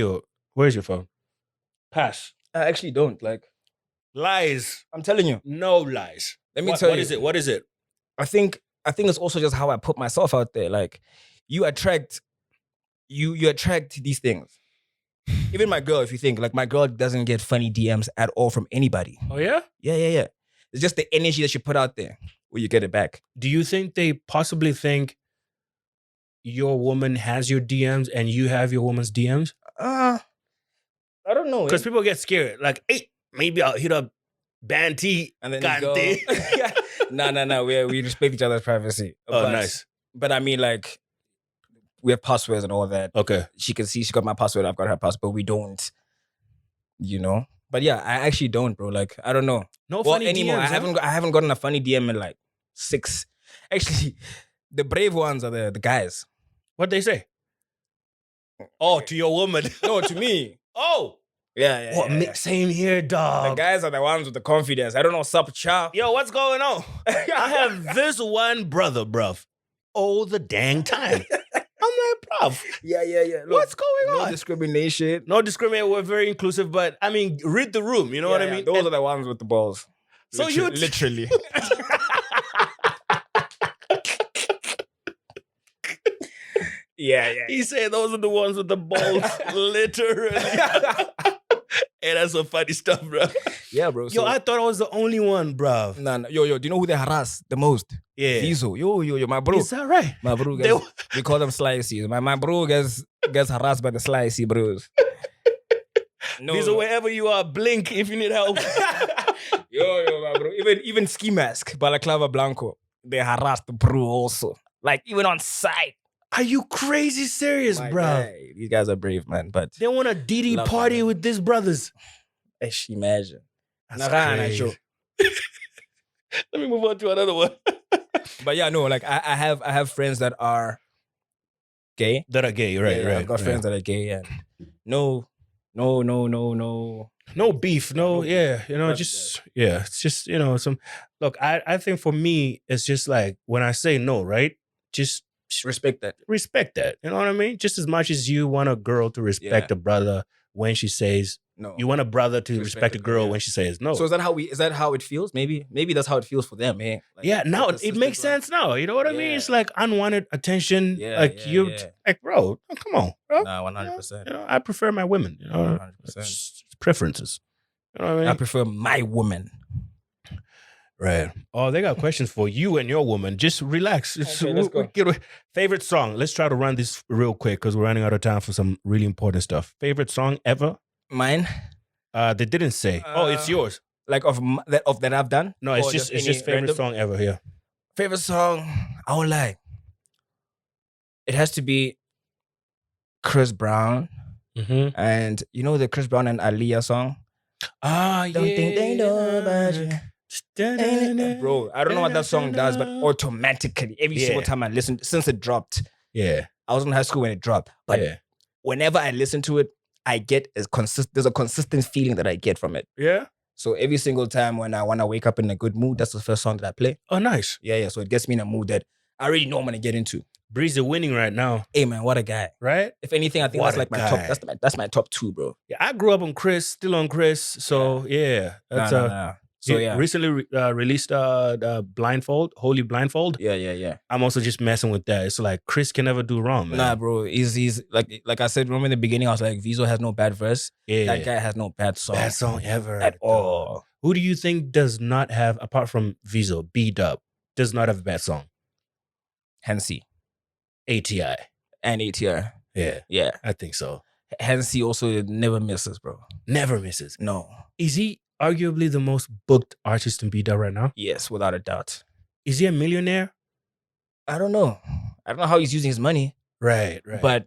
where's your phone? Pass. I actually don't. Like, Lies. I'm telling you. No lies. Let me tell you. What is it? What is it? I think it's also just how I put myself out there. Like, you attract these things. Even my girl, if you think, like, my girl doesn't get funny DMs at all from anybody. Oh, yeah? Yeah. It's just the energy that you put out there where you get it back. Do you think they possibly think your woman has your DMs and you have your woman's DMs? I don't know. Because people get scared. Like, hey, maybe I'll hit up Banty And then Kante. No. We respect each other's privacy. Oh, nice. But I mean, like, we have passwords and all that. Okay. She can see she got my password, I've got her password, but we don't, you know? But yeah, I actually don't, bro. Like, I don't know. No funny anymore. DMs, I haven't gotten a funny DM in like 6. Actually, the brave ones are the guys. What'd they say? Oh, to your woman. No, to me. Oh. Yeah. What? Same here, dog. The guys are the ones with the confidence. I don't know, sup, chow. Yo, what's going on? I have this one brother, bruv. All the dang time. I'm like, bruv. Yeah. Look, What's going on? No discrimination. No discrimination. We're very inclusive, but I mean, read the room. You know what I mean? Those are the ones with the balls. So literally. Yeah. He said those are the ones with the balls, literally. Hey, that's some funny stuff, bro. Yeah, bro. Yo, I thought I was the only one, bruv. No. Yo, do you know who they harass the most? Yeah. Vizo. Yo, my bro. Is that right? My bro gets, we call them slicey. My bro gets harassed by the slicey bros. Vizo, wherever you are, blink if you need help. Yo, my bro. Even ski mask, Balaclava Blanco, they harassed the bro also. Like, even on site. Are you crazy serious, My bro? guy, these guys are brave, man. But They want a DD Love party them. with these brothers. imagine. That's crazy. Let me move on to another one. But yeah, no, like I have friends that are gay. That are gay, right? Yeah, right. I've got friends that are gay, and no. No beef, yeah, it's just, some, look, I think for me, it's just like, when I say no, right, just Respect that. you know what I mean? Just as much as you want a girl to respect a brother when she says, No. you want a brother to respect a girl when she says no. So is that how it feels? Maybe that's how it feels for them, eh? Like, Yeah, now the it makes sisters, sense now. You know what I mean? Yeah. It's like unwanted attention. Yeah, like yeah. like, bro, come on, bro. Nah, 100%. I prefer my women. 100%. It's preferences. You know what I mean? I prefer my woman. Right. Oh, they got questions for you and your woman. Just relax. Okay, let's go. Favorite song. Let's try to run this real quick because we're running out of time for some really important stuff. Favorite song ever? Mine? They didn't say. It's yours. Like that I've done? No, it's Or just any favorite random? song ever. Yeah. Favorite song? I won't lie. It has to be Chris Brown. Mm-hmm. And you know the Chris Brown and Aaliyah song? Ah, Don't think they know about you. Bro, I don't know what that song does, but automatically, every single time I listen, since it dropped, Yeah. I was in high school when it dropped, but Yeah. whenever I listen to it, I get there's a consistent feeling that I get from it. Yeah. So every single time when I want to wake up in a good mood, that's the first song that I play. Oh, nice. Yeah. So it gets me in a mood that I already know I'm gonna get into. Breeze is winning right now, Hey man, what a guy! right? If anything, I think What that's a like my guy. top. That's my top 2, bro. Yeah, I grew up on Chris, still on Chris. So yeah, that's Nah. So he yeah, recently released Blindfold, Holy Blindfold. yeah. I'm also just messing with that. It's like Chris can never do wrong, man. Nah, bro. He's like I said. Remember in the beginning, I was like, Vizo has no bad verse. Yeah, That guy has no bad song. bad song ever at all. Who do you think does not have, apart from Vizo, B-Dub, does not have a bad song? Hensy ATI. and ATR. Yeah. I think so. Hensy also never misses, bro. Never misses. No. Is he arguably the most booked artist in B-Dub right now? Yes, without a doubt. Is he a millionaire? I don't know. I don't know how he's using his money, Right, right. but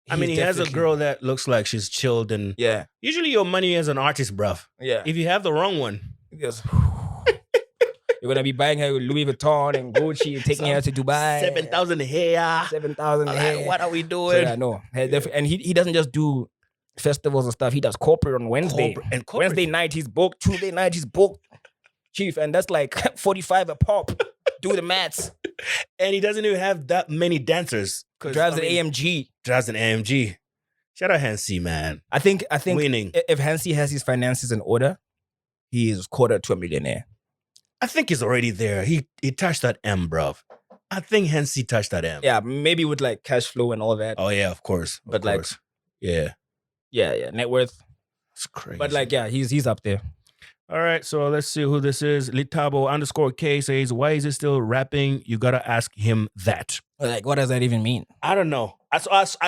I mean, he's he has a definitely- girl that looks like she's chilled, and Yeah, usually your money as an artist, bruv. yeah. If you have the wrong one, Yes. You're gonna be buying her Louis Vuitton and Gucci, taking her to Dubai. 7,000 here. 7,000 Like, what are we doing? So yeah, no. And he doesn't just do festivals and stuff. He does corporate on Wednesday. And corporate. Wednesday night he's booked. Tuesday night he's booked. Chief, and that's like 45 a pop. Do the maths. And he doesn't even have that many dancers. Drives an AMG. Drives an AMG. Shout out Hansi, man. I think Winning. if Hansi has his finances in order, he is quarter to a millionaire. I think he's already there. He touched that M, bruv. I think Hansi touched that M. Yeah, maybe with like cash flow and all that. Oh yeah, of course. But like, yeah, net worth. it's crazy. But like, yeah, he's up there. All right, so let's see who this is. Litabo_K says, "Why is he still rapping? You gotta ask him that." Like, what does that even mean? I don't know. I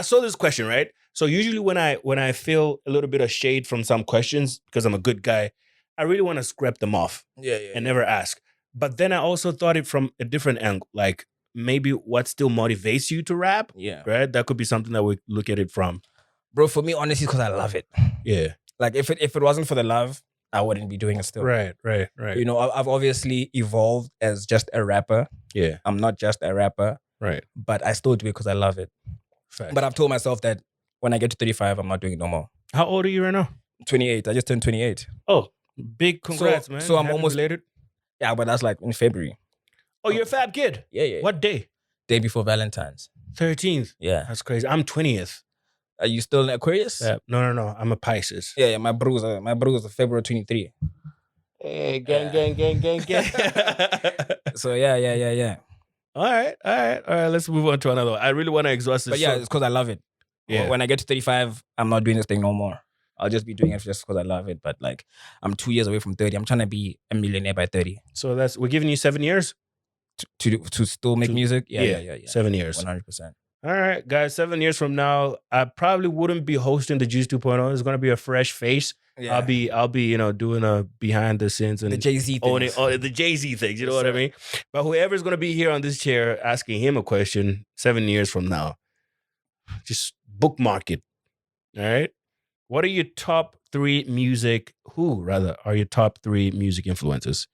saw this question, right? So usually when I feel a little bit of shade from some questions because I'm a good guy, I really want to scrap them off Yeah. and never ask. But then I also thought it from a different angle, like maybe what still motivates you to rap, Yeah. right? That could be something that we look at it from. Bro, for me, honestly, because I love it. Yeah. Like, if it wasn't for the love, I wouldn't be doing it still. Right. You know, I've obviously evolved as just a rapper. Yeah. I'm not just a rapper, Right. but I still do it because I love it. Fact. But I've told myself that when I get to 35, I'm not doing it no more. How old are you right now? 28. I just turned 28. Oh, big congrats, man. So I'm Happy almost belated. Yeah, but that's like in February. Oh, you're a fab kid. Yeah. What day? Day before Valentine's. 13th. Yeah. That's crazy. I'm 20th. Are you still in Aquarius? No. I'm a Pisces. Yeah. My bro's are February 23. Hey, gang. So yeah. All right. Let's move on to another one. I really want to exhaust this. But yeah, it's because I love it. Yeah. When I get to 35, I'm not doing this thing no more. I'll just be doing it just because I love it. But like, I'm 2 years away from 30. I'm trying to be a millionaire by 30. So we're giving you 7 years? To still make music? Yeah. 7 years. 100%. All right, guys. 7 years from now, I probably wouldn't be hosting the Juice 2.0. It's gonna be a fresh face. Yeah. I'll be doing a behind the scenes and The Jay-Z owning thing. the Jay-Z things. You know Yes, what I sir. mean? But whoever's gonna be here on this chair asking him a question 7 years from now, just bookmark it. All right. What are your top 3 music? Who rather are your top 3 music influences?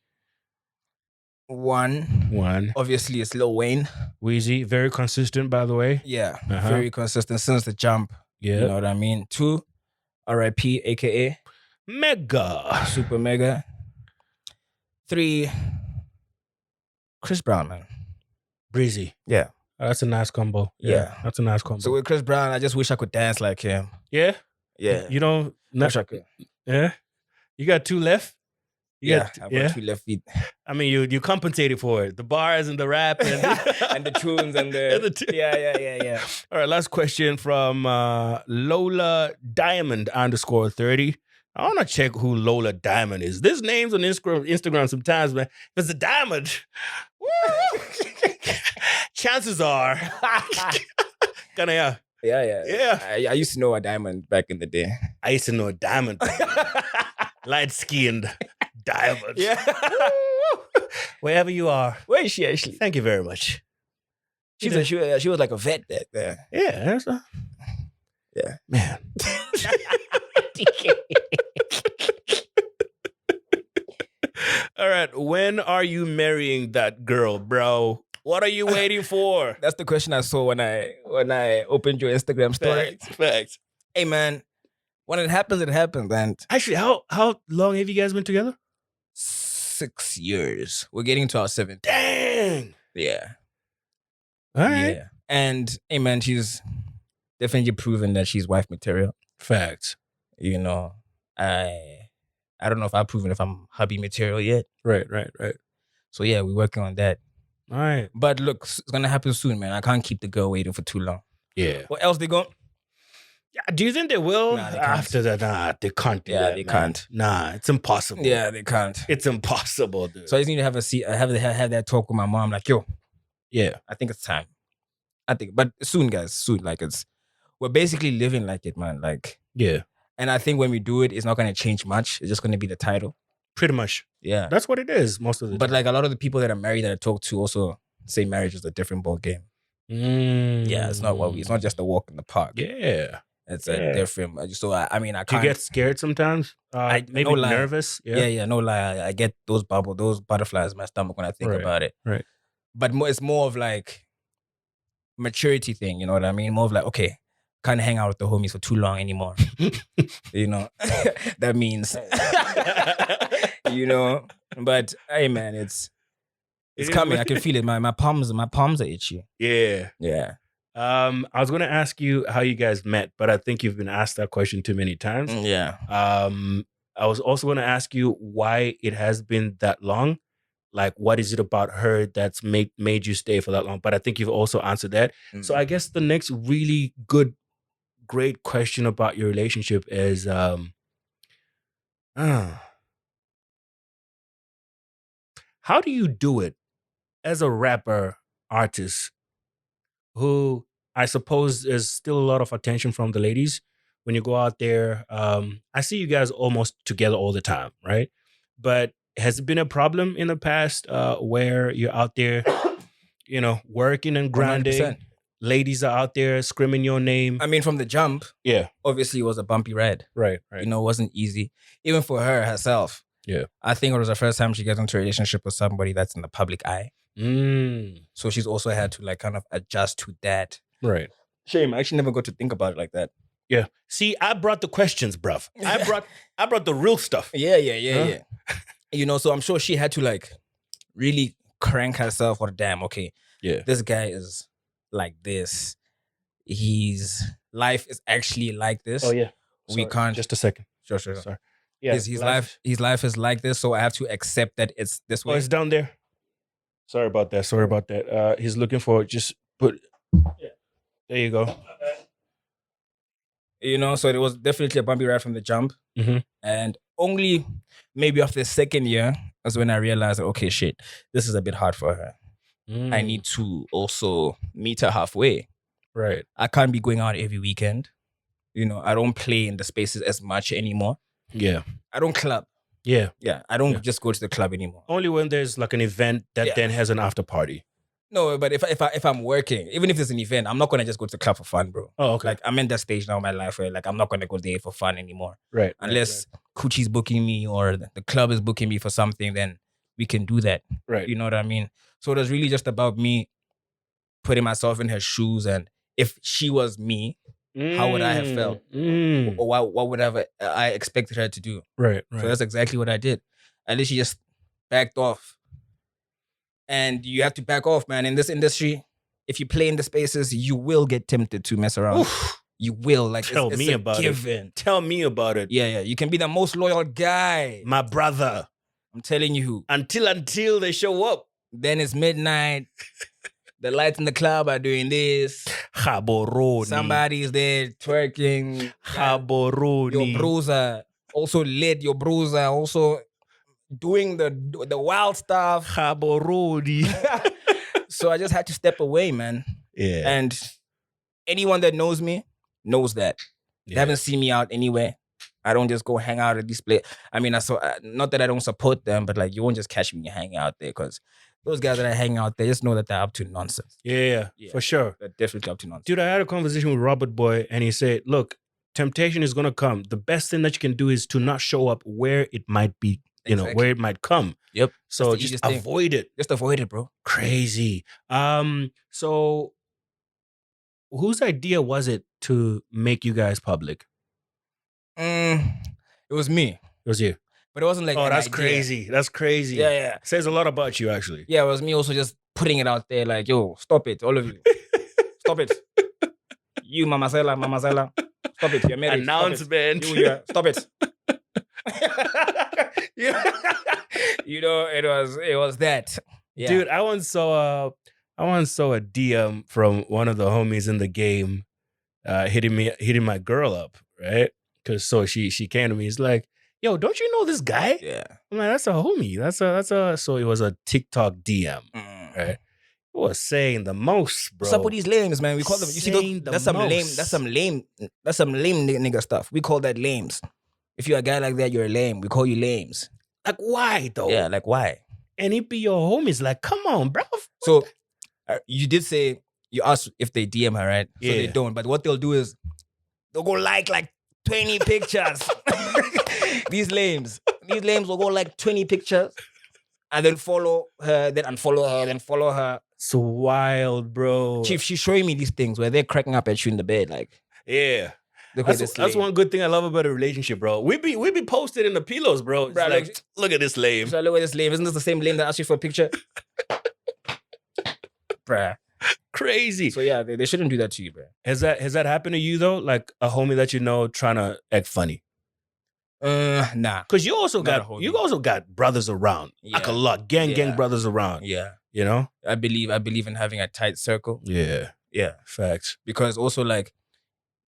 One, obviously, it's Lil Wayne. Weezy, very consistent, by the way. Yeah, Uh-huh. very consistent since the jump. Yeah. You know what I mean? 2, R.I.P. AKA Mega. Super Mega. 3, Chris Brown, man. Breezy. Yeah. Oh, that's a nice combo. Yeah. That's a nice combo. So with Chris Brown, I just wish I could dance like him. yeah. Yeah. You don't. Wish I could. Yeah. You got 2 left. I've got 2 left feet. I mean, you compensated for it. The bars and the rap and, And the tunes and the yeah. All right, last question from Lola Diamond _30. I want to check who Lola Diamond is. There's names on Instagram sometimes, man. If it's a diamond, woo, chances are, Yeah. I used to know a diamond back in the day. I used to know a diamond, light skinned diamond. Yeah. Wherever you are, Where is she actually? thank you very much. She was like a vet back there. Yeah, that's Yeah. man. All right, when are you marrying that girl, bro? What are you waiting for? That's the question I saw when I opened your Instagram story. Facts. Hey man, when it happens, and Actually, how long have you guys been together? 6 years. We're getting to our 7th. Dang. Yeah. All right. Yeah. And hey man, she's definitely proven that she's wife material. Facts. You know, I don't know if I've proven if I'm hubby material yet. Right. So yeah, we're working on that. All right. But look, it's gonna happen soon, man. I can't keep the girl waiting for too long. Yeah. What else they going? Yeah. Do you think they will? Nah, they can't. After that, nah, they can't do Yeah, that, they man. can't. Nah, it's impossible. Yeah, they can't. It's impossible, dude. So I just need to have a seat. I have that talk with my mom. Like, yo, yeah. I think it's time. But soon, guys, soon. Like we're basically living like it, man. Like, Yeah. and I think when we do it, it's not gonna change much. It's just gonna be the title. Pretty much. Yeah. That's what it is most of the But time. like a lot of the people that are married that I talk to also say marriage is a different ball game. Yeah, it's not what we. It's not just a walk in the park. Yeah. It's Yeah. a different. So I mean, I Do you can't. get scared sometimes? Maybe no lie. nervous? Yeah, no lie. I get those butterflies in my stomach when I think Right. about it. Right. But it's more of like maturity thing. You know what I mean? More of like, okay, can't hang out with the homies for too long anymore. You know, that means, you know. But hey, man, it's coming. I can feel it. My palms are itchy. Yeah. Yeah. I was going to ask you how you guys met, but I think you've been asked that question too many times. Yeah. I was also going to ask you why it has been that long. Like, what is it about her that's made you stay for that long? But I think you've also answered that. So I guess the next really great question about your relationship is, how do you do it as a rapper artist who I suppose there's still a lot of attention from the ladies when you go out there? I see you guys almost together all the time, right? But has it been a problem in the past where you're out there, you know, working and grinding? 100%. Ladies are out there screaming your name. I mean, from the jump, Yeah. obviously it was a bumpy ride. Right. You know, it wasn't easy. Even for her herself. Yeah. I think it was the first time she gets into a relationship with somebody that's in the public eye. So she's also had to like kind of adjust to that. Right. Shame. I actually never got to think about it like that. Yeah. See, I brought the questions, bruv. I brought the real stuff. Yeah. You know, so I'm sure she had to like really crank herself or damn, okay. Yeah. This guy is like this. His life is actually like this. Oh yeah. We can't. Just a second. Sure. Sorry. Yeah. His life is like this, so I have to accept that it's this way. Oh, it's down there. Sorry about that. He's looking for just put. Yeah. There you go. You know, so it was definitely a bumpy ride from the jump. Mm-hmm. And only maybe after the second year was when I realized, okay, shit, this is a bit hard for her. I need to also meet her halfway. Right. I can't be going out every weekend. You know, I don't play in the spaces as much anymore. Yeah. I don't club. Yeah. Yeah. I don't just go to the club anymore. Only when there's like an event that then has an after party. No, but if I'm working, even if there's an event, I'm not gonna just go to the club for fun, bro. Oh, okay. Like I'm in that stage now in my life where like I'm not gonna go there for fun anymore. Right. Unless Coochie's booking me or the club is booking me for something, then we can do that. Right. You know what I mean? So it was really just about me putting myself in her shoes, and if she was me, how would I have felt? Or what would I expected her to do? Right. So that's exactly what I did. At least she just backed off. And you have to back off, man. In this industry, if you play in the spaces, you will get tempted to mess around. Oof. You will. Like Tell me about it. Tell me about it. Yeah. You can be the most loyal guy. My brother. I'm telling you. Until they show up. Then it's midnight. The lights in the club are doing this. Haboroni. Somebody's there twerking. Haboroni. Your bruiser also lit. Your bruiser also doing the wild stuff. Haboroni. So I just had to step away, man. Yeah. And anyone that knows me knows that. They haven't seen me out anywhere. I don't just go hang out at this place. I mean, not that I don't support them, but like you won't just catch me hanging out there because those guys that are hanging out there just know that they're up to nonsense. Yeah, for sure. They're definitely up to nonsense. Dude, I had a conversation with Robert Boy and he said, look, temptation is going to come. The best thing that you can do is to not show up where it might be, you know, where it might come. Yep. So just avoid it. Just avoid it, bro. Crazy. So whose idea was it to make you guys public? It was me. It was you. But it wasn't like that's crazy. That's crazy. Yeah. Says a lot about you, actually. Yeah, it was me also just putting it out there like, yo, stop it, all of you. Stop it. You, Mama Zella. Stop it. You're married. Announcement. Stop it. You know, it was that. Yeah. Dude, I once saw a DM from one of the homies in the game hitting my girl up, right? Because she came to me. He's like, yo, don't you know this guy? Yeah. I'm like, that's a homie. So it was a TikTok DM, right? It was saying the most, bro. What's up with these lames, man? We call them. You see, that's some lame nigga stuff. We call that lames. If you're a guy like that, you're a lame. We call you lames. Like, why though? Yeah, like why? And it be your homies. Like, come on, bro. So you did say you ask if they DM her, right? So they Yeah. don't. But what they'll do is they'll go like 20 pictures. These lames will go like 20 pictures and then follow her, then unfollow her, then follow her. So wild, bro. Chief, she's showing me these things where they're cracking up at you in the bed, like, Yeah. look at this That's lame. one good thing I love about a relationship, bro. We be posted in the pillows, bro. It's Bruh, like, look at this lame. So look at this lame. Isn't this the same lame that asked you for a picture? Bruh. Crazy. So yeah, they shouldn't do that to you, bruh. Has that happened to you though? Like a homie that you know trying to act funny? Nah. Because you also Not a got homie. brothers around. Like a Yeah. lot. Gang brothers around. Yeah. You know? I believe in having a tight circle. Yeah. Yeah. Facts. Because also like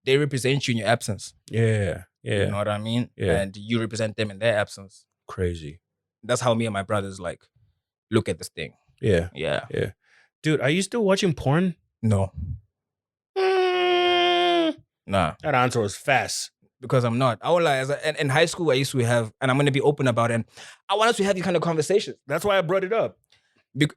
they represent you in your absence. Yeah. Yeah. You know what I mean? Yeah. And you represent them in their absence. Crazy. That's how me and my brothers like look at this thing. Yeah. Yeah. Yeah. Dude, are you still watching porn? No. Nah. That answer was fast. Because I'm not. I won't lie. In high school, I used to have, and I'm going to be open about it. And I want us to have these kind of conversations. That's why I brought it up.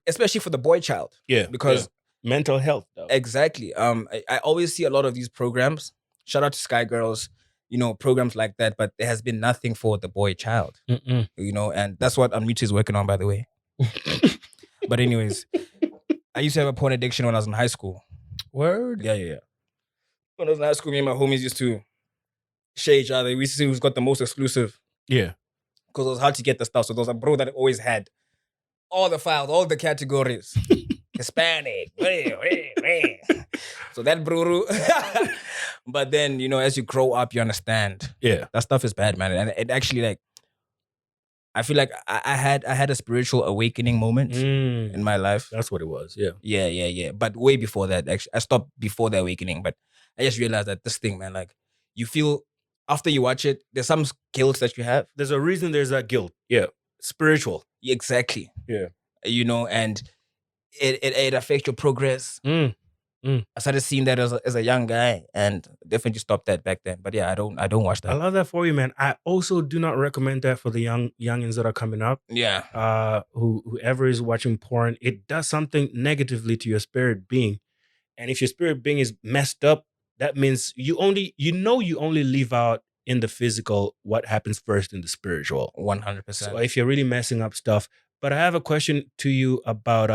Especially for the boy child. Yeah. Because mental health, though. Exactly. I always see a lot of these programs. Shout out to Sky Girls, you know, programs like that. But there has been nothing for the boy child, you know, and that's what Unmute is working on, by the way. But anyways, I used to have a porn addiction when I was in high school. Word? Yeah. When I was in high school, me and my homies used to share each other. We used to see who's got the most exclusive. Yeah. Because it was hard to get the stuff. So there was a bro that always had all the files, all the categories. Hispanic. So that bro. But then, you know, as you grow up, you understand. Yeah. That stuff is bad, man. And it actually, like, I feel like I had a spiritual awakening moment in my life. That's what it was. Yeah. Yeah. But way before that, actually, I stopped before the awakening. But I just realized that this thing, man, like, you feel after you watch it, there's some guilt that you have. There's a reason there's that guilt. Yeah. Spiritual. Exactly. Yeah. You know, and it affects your progress. I started seeing that as a young guy, and definitely stopped that back then. But yeah, I don't watch that. I love that for you, man. I also do not recommend that for the youngins that are coming up. Yeah. Whoever is watching porn, it does something negatively to your spirit being. And if your spirit being is messed up, that means you only leave out in the physical what happens first in the spiritual. 100%. So if you're really messing up stuff. But I have a question to you about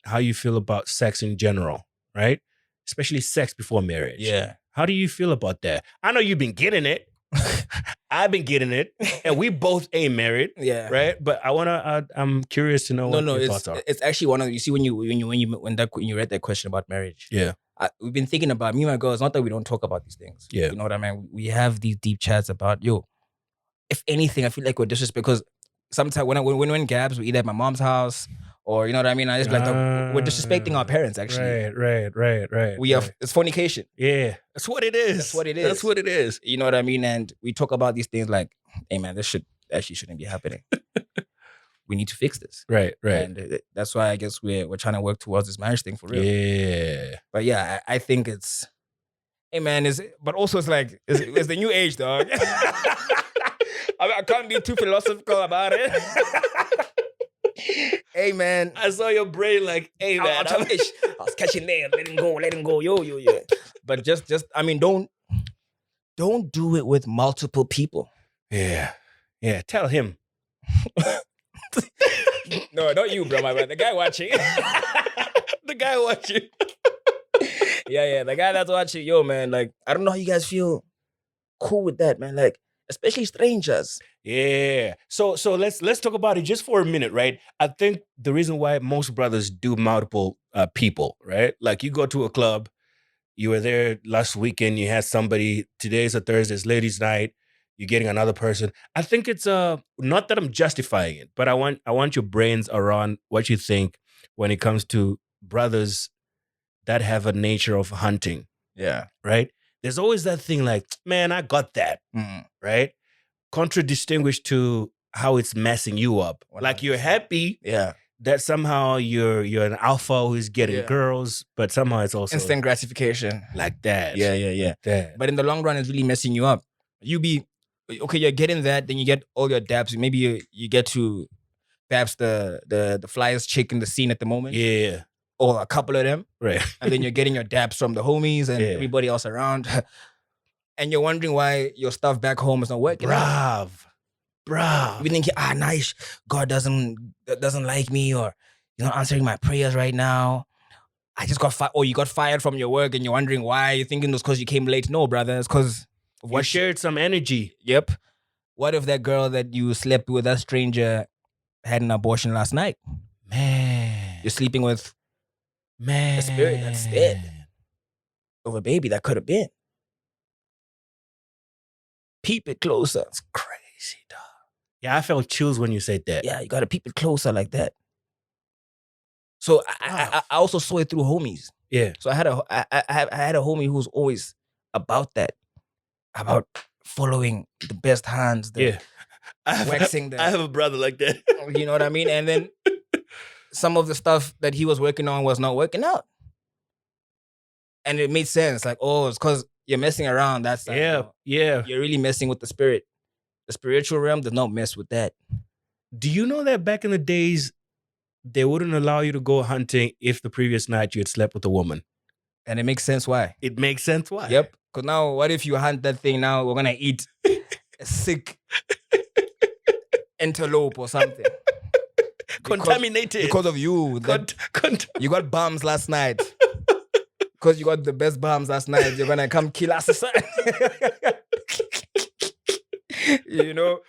how you feel about sex in general, right? Especially sex before marriage. Yeah. How do you feel about that? I know you've been getting it. I've been getting it. And we both ain't married. Yeah. Right? But I'm curious to know what your thoughts are. It's actually one of you see when you read that question about marriage. Yeah. We've been thinking about, me and my girl, it's not that we don't talk about these things. Yeah. You know what I mean? We have these deep chats about, if anything, I feel like we're disrespectful because sometimes when we're in Gabs, we're either at my mom's house or, you know what I mean? I just like, we're disrespecting our parents, actually. Right. It's fornication. Yeah. That's what it is. That's what it is. You know what I mean? And we talk about these things like, hey man, this shouldn't be happening. We need to fix this. Right. And that's why I guess we're trying to work towards this marriage thing for real. Yeah. But yeah, I think it's, hey man, but also it's like, it's the new age, dog. I can't be too philosophical about it. Hey man, I saw your brain like, hey man, I was catching there. Let him go, yo. But just I mean, don't do it with multiple people. Yeah. Tell him. No, not you, bro. My man, the guy watching. The guy watching. Yeah, the guy that's watching. Yo, man, like I don't know how you guys feel cool with that, man. Like, especially strangers. Yeah. So let's talk about it just for a minute, right? I think the reason why most brothers do multiple people, right? Like you go to a club, you were there last weekend, you had somebody, today's a Thursday, it's ladies' night, you're getting another person. I think it's not that I'm justifying it, but I want your brains around what you think when it comes to brothers that have a nature of hunting. Yeah. Right? There's always that thing like, man, I got that. Right? Contradistinguished to how it's messing you up. 100%. Like you're happy that somehow you're an alpha who's getting girls, but somehow it's also instant gratification. like that. Yeah. Like that. But in the long run, it's really messing you up. You're getting that, then you get all your dabs. Maybe you get to perhaps the flyest chick in the scene at the moment. Yeah. or a couple of them, Right. and then you're getting your daps from the homies and Yeah. everybody else around, and you're wondering why your stuff back home is not working. Bruv. You think, nice, God doesn't like me, or you're not answering my prayers right now. I just got fired, or you got fired from your work and you're wondering why. You're thinking it was because you came late. No, brother, it's because You shared some energy. Yep. What if that girl that you slept with, that stranger, had an abortion last night? Man. You're sleeping with Man. a spirit that's dead of a baby that could have been. Peep it closer. It's crazy, dog. Yeah, I felt chills when you said that. Yeah, you gotta peep it closer like that. So I also saw it through homies. Yeah. So I had a homie who was always about that, about following the best hands, waxing the. I have a brother like that. You know what I mean? And then some of the stuff that he was working on was not working out, and it made sense. Like, oh, it's because you're messing around. That's yeah. You're really messing with the spirit. The spiritual realm does not mess with that. Do you know that back in the days, they wouldn't allow you to go hunting if the previous night you had slept with a woman? And it makes sense why. It makes sense why. Yep. Because now, what if you hunt that thing? Now we're gonna eat a sick antelope or something. Contaminated. Because of you. You got bombs last night. Because you got the best bombs last night. You're gonna come kill us. You know?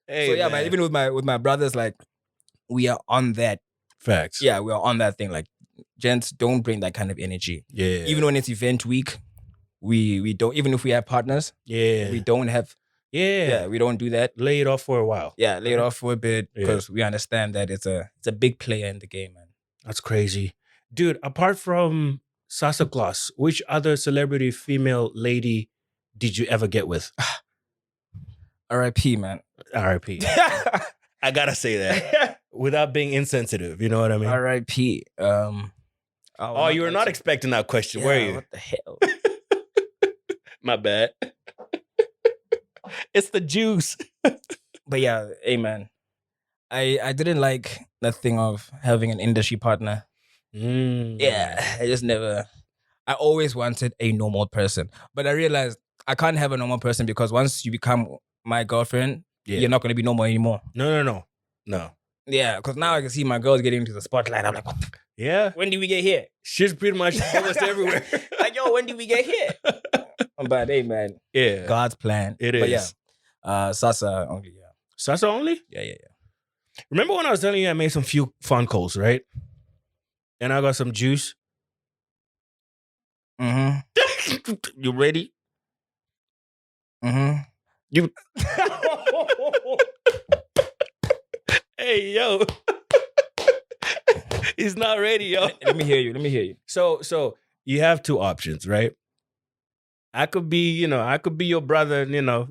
Hey, so yeah, man. man, even with my brothers, like, we are on that. Facts. Yeah, we are on that thing. Like, gents, don't bring that kind of energy. Yeah. Even when it's event week, we don't, even if we have partners, we don't have. Yeah, we don't do that. Lay it off for a while. Yeah, lay it off for a bit because we understand that it's a big player in the game, man. That's crazy. Dude, apart from Sasa Claus, which other celebrity female lady did you ever get with? R.I.P., man. R.I.P. I gotta say that without being insensitive. You know what I mean? R.I.P. Oh, you were not expecting that question, were you? What the hell? My bad. It's the juice. But yeah, hey, man. I didn't like that thing of having an industry partner. Yeah, I always wanted a normal person. But I realized I can't have a normal person because once you become my girlfriend, you're not going to be normal anymore. No. Yeah, because now I can see my girls getting into the spotlight. I'm like, what the Yeah. When did we get here? She's pretty much almost everywhere. Like, yo, when did we get here? But hey, man. Yeah. God's plan. It is. But yeah, Sasa only, yeah. Sasa only? Yeah. Remember when I was telling you I made some few phone calls, right? And I got some juice. Mm-hmm. You ready? Mm-hmm. You. Hey, yo. He's not ready, yo. Let me hear you. So you have two options, right? I could be your brother, you know,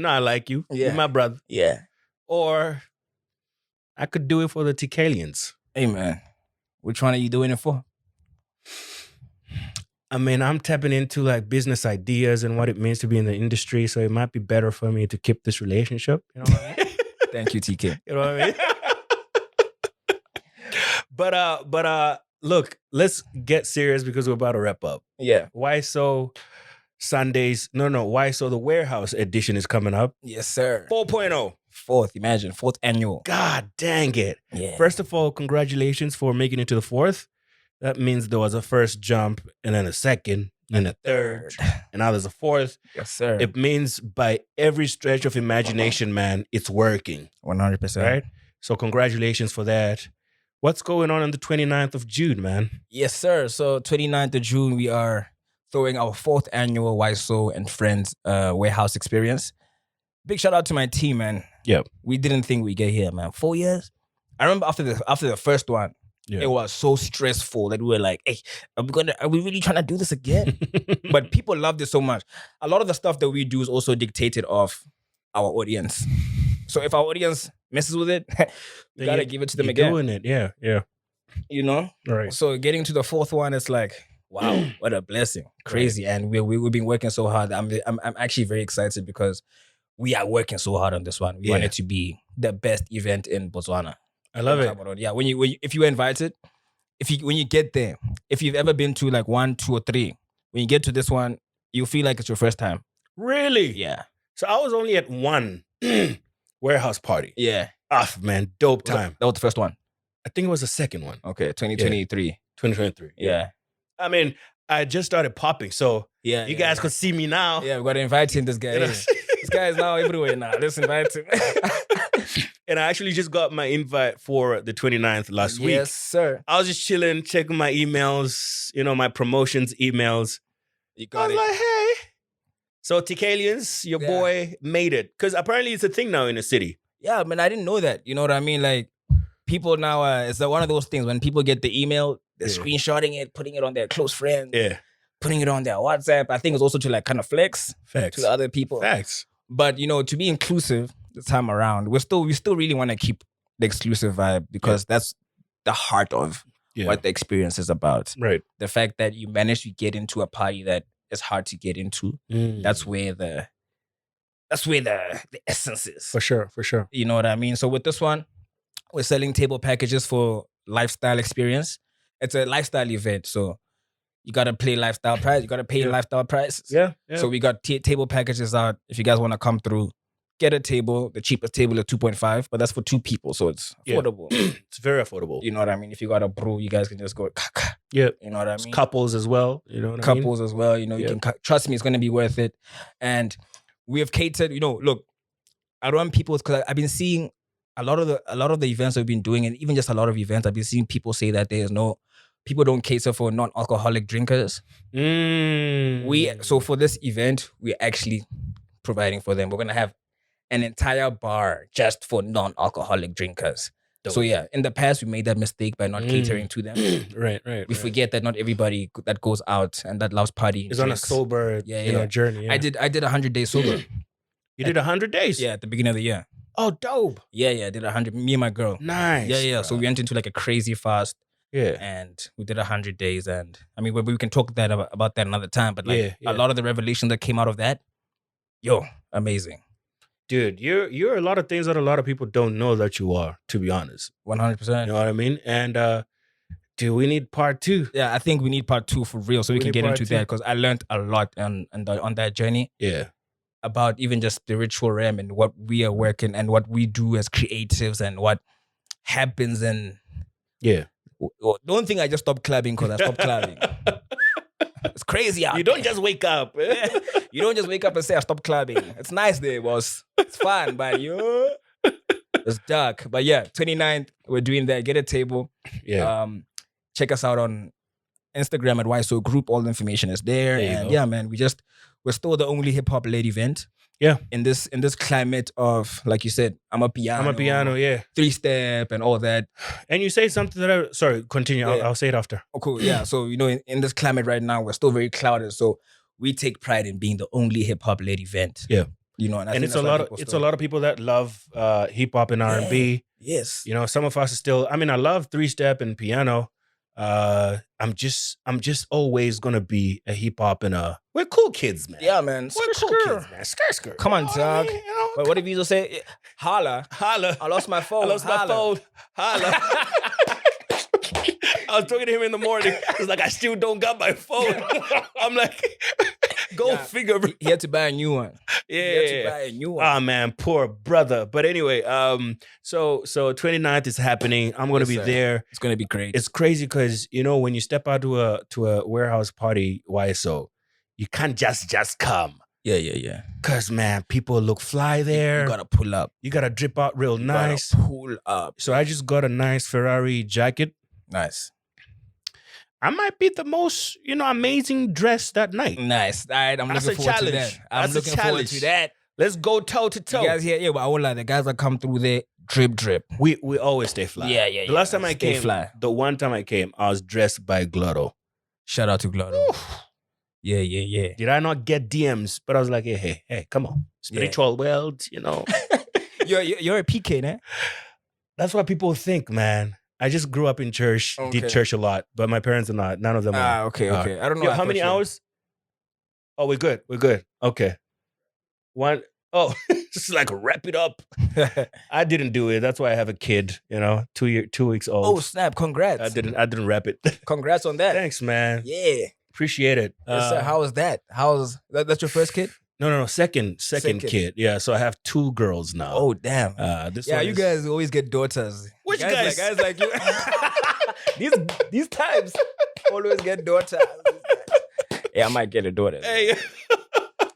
I like you. Yeah. You're my brother. Yeah. Or I could do it for the TKalians. Hey, man. Which one are you doing it for? I mean, I'm tapping into like business ideas and what it means to be in the industry. So it might be better for me to keep this relationship. You know what I mean? Thank you, TK. You know what I mean? But look, let's get serious because we're about to wrap up. Yeah. Why So Sundays? No. Why So the Warehouse edition is coming up. Yes, sir. 4.0. Fourth annual. God dang it. Yeah. First of all, congratulations for making it to the fourth. That means there was a first jump and then a second and a third. And now there's a fourth. Yes, sir. It means by every stretch of imagination, man, it's working. 100%. Right? So congratulations for that. What's going on the 29th of June, man? Yes, sir. So 29th of June, we are throwing our fourth annual YSO and Friends warehouse experience. Big shout out to my team, man. Yep. We didn't think we'd get here, man. 4 years. I remember after the first one, it was so stressful that we were like, hey, are we really trying to do this again? But people loved it so much. A lot of the stuff that we do is also dictated off our audience. So if our audience messes with it, you gotta give it to them again. Doing it, yeah. You know? Right. So getting to the fourth one, it's like, wow, what a blessing. Crazy. Right. And we've been working so hard. I'm actually very excited because we are working so hard on this one. We want it to be the best event in Botswana. I love it. Yeah, if you were invited, when you get there, if you've ever been to like 1, 2, or 3, when you get to this one, you feel like it's your first time. Really? Yeah. So I was only at one warehouse party. Yeah. Man, dope time. That was the first one. I think it was the second one. Okay, 2023. 2023. Yeah. I mean, I just started popping, so Yeah. you guys could see me now. Yeah, we got to invite him, this guy. You know? This guy is now everywhere now. Let's invite him. And I actually just got my invite for the 29th last week. Yes, sir. I was just chilling, checking my emails, my promotions emails. You I got was it. like, hey. So TKalians, your boy made it. Because apparently it's a thing now in the city. Yeah, man, I didn't know that. You know what I mean? Like, people now, it's one of those things when people get the email, they're screenshotting it, putting it on their close friends. Yeah. Putting it on their WhatsApp. I think it's also to like kind of flex Facts. to the other people. Facts. But, to be inclusive this time around, we still really want to keep the exclusive vibe because that's the heart of what the experience is about. Right. The fact that you managed to get into a party that is hard to get into. That's where the essence is. For sure. You know what I mean? So with this one, we're selling table packages for lifestyle experience. It's a lifestyle event, so you gotta play lifestyle price. You gotta pay lifestyle prices. Yeah. So we got table packages out. If you guys want to come through, get a table. The cheapest table is 2.5, but that's for 2 people, so it's affordable. It's very affordable. You know what I mean? If you got a brew, you guys can just go. Yeah. You know what I mean? Couples as well. You know what I mean? Couples as well. You can trust me, it's gonna be worth it. And we have catered. Look, I run people because I've been seeing a lot of the events we've been doing, and even just a lot of events, I've been seeing people say that people don't cater for non-alcoholic drinkers. So for this event, we're actually providing for them. We're gonna have an entire bar just for non-alcoholic drinkers. Dope. So yeah, in the past we made that mistake by not catering to them. Right. We forget that not everybody that goes out and that loves partying is on a sober journey. Yeah. I did 100 days sober. You did 100 days? Yeah, at the beginning of the year. Oh, dope. Yeah, I did 100. Me and my girl. Nice. Yeah. Bro. So we went into like a crazy fast. Yeah. And we did 100 days. And I mean, we can talk about that another time. But like a lot of the revelations that came out of that, amazing. Dude, you're a lot of things that a lot of people don't know that you are, to be honest. 100%. You know what I mean? And dude, we need part 2. Yeah, I think we need part 2 for real, so we can get into that because I learned a lot on that journey. Yeah. About even just spiritual realm and what we are working and what we do as creatives and what happens and don't think I just stopped clubbing because I stopped clubbing. It's crazy out You don't just wake up. You don't just wake up and say I stopped clubbing. It's nice there, boss. It's fun, but it's dark. But yeah, 29th, we're doing that. Get a table. Yeah. Check us out on Instagram at YSO Group. All the information is there. And yeah, man, we're still the only hip hop led event. Yeah. In this climate of, like you said, I'm a piano, 3-step and all that. And you say something that sorry, continue. Yeah. I'll say it after. Oh, cool. Yeah. So, in this climate right now, we're still very clouded. So we take pride in being the only hip hop led event. Yeah. And it's a lot of people that love hip hop and R&B. Yes. Some of us are still, I love 3-step and piano. I'm just always gonna be a hip hop and we're cool kids, man. Yeah, man. We're cool kids, man. Skirt. Come on, dog. But what if you just say, holla? I lost my phone. Holla. I was talking to him in the morning. He's like, I still don't got my phone. I'm like, go figure. He had to buy a new one. Yeah. He had to buy a new one. Oh, man, poor brother. But anyway, so 29th is happening. I'm going to be there. It's going to be great. It's crazy because, when you step out to a warehouse party, YSO, you can't just come. Yeah. Because, man, people look fly there. You got to pull up. You got to drip out real nice. Pull up. So I just got a nice Ferrari jacket. Nice. I might be the most, amazing dressed that night. Nice. All right, I'm looking forward to that. I'm looking forward to that. Let's go toe to toe. You guys here, but I won't lie, the guys that come through there, drip. We always stay fly. Yeah. The last time I came, the one time I came, I was dressed by Glotto. Shout out to Glotto. Oof. Yeah. Did I not get DMs? But I was like, hey, come on. Spiritual world, You're a PK, né? That's what people think, man. I just grew up in church, did church a lot, but my parents are not. None of them are. Okay. I don't know. How many hours? Oh, we're good. Okay. One. Oh, just like wrap it up. I didn't do it. That's why I have a kid. 2 weeks old. Oh snap! Congrats! I didn't rep it. Congrats on that. Thanks, man. Yeah. Appreciate it. Yes, sir. How was that? That's your first kid? No. Second kid. Yeah. So I have 2 girls now. Oh damn. This yeah, one you guys always get daughters. Which guys? guys? Like you. these types always get daughters. Yeah, I might get a daughter. Hey.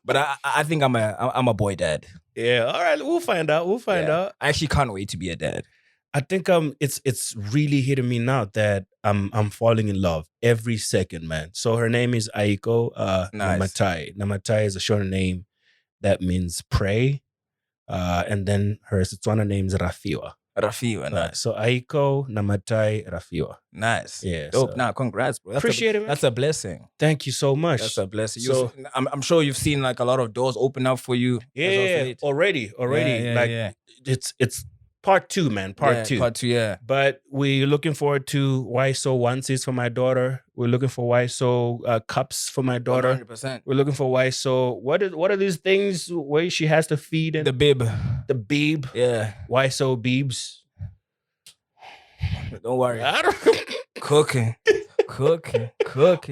But I think I'm a boy dad. Yeah. All right. We'll find out. I actually can't wait to be a dad. I think it's really hitting me now that I'm falling in love every second, man. So her name is Aiko Nice. Namatai. Namatai is a short name that means pray. And then her Setswana name is Rafiwa. Rafiwa, nice. So Aiko Namatai Rafiwa. Nice. Yeah. Dope. So. Nah, congrats, bro. Appreciate it, man. That's a blessing. Thank you so much. That's a blessing. So, I'm sure you've seen like a lot of doors open up for you. yeah, already. Yeah. It's part 2, man. Part 2. Part 2, yeah. But we're looking forward to Why So Onesies for my daughter. We're looking for Why So cups for my daughter. 100%. We're looking for Why So. What are these things where she has to feed? The bib. The beeb. Yeah. Why So beebs? Don't worry. I don't. Cooking.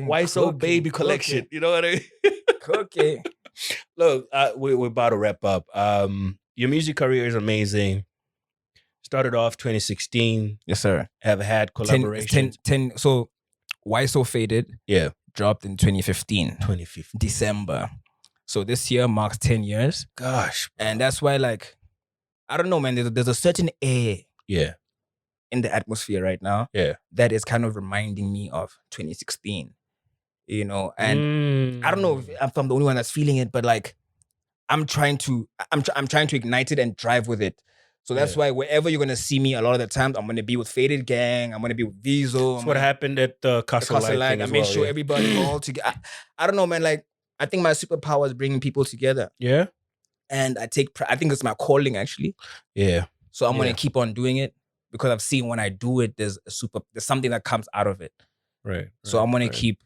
Why So baby collection? You know what I mean? Cooking. Look, we're about to wrap up. Your music career is amazing. Started off 2016. Yes, sir. Have had collaborations. 10. So, Why So Faded? Yeah. Dropped in 2015. 2015. December. So this year marks 10 years. Gosh. And that's why, like, I don't know, man. There's a certain air. Yeah. In the atmosphere right now. Yeah. That is kind of reminding me of 2016. And I don't know if I'm the only one that's feeling it, but like, I'm trying to ignite it and drive with it. So that's why wherever you're gonna see me, a lot of the times I'm gonna be with Faded Gang. I'm gonna be with Vizo. That's what happened at the Castle Light. I made sure everybody all together. I don't know, man. Like, I think my superpower is bringing people together. Yeah. And I think it's my calling actually. Yeah. So I'm gonna keep on doing it because I've seen when I do it, there's something that comes out of it. Right. So I'm gonna keep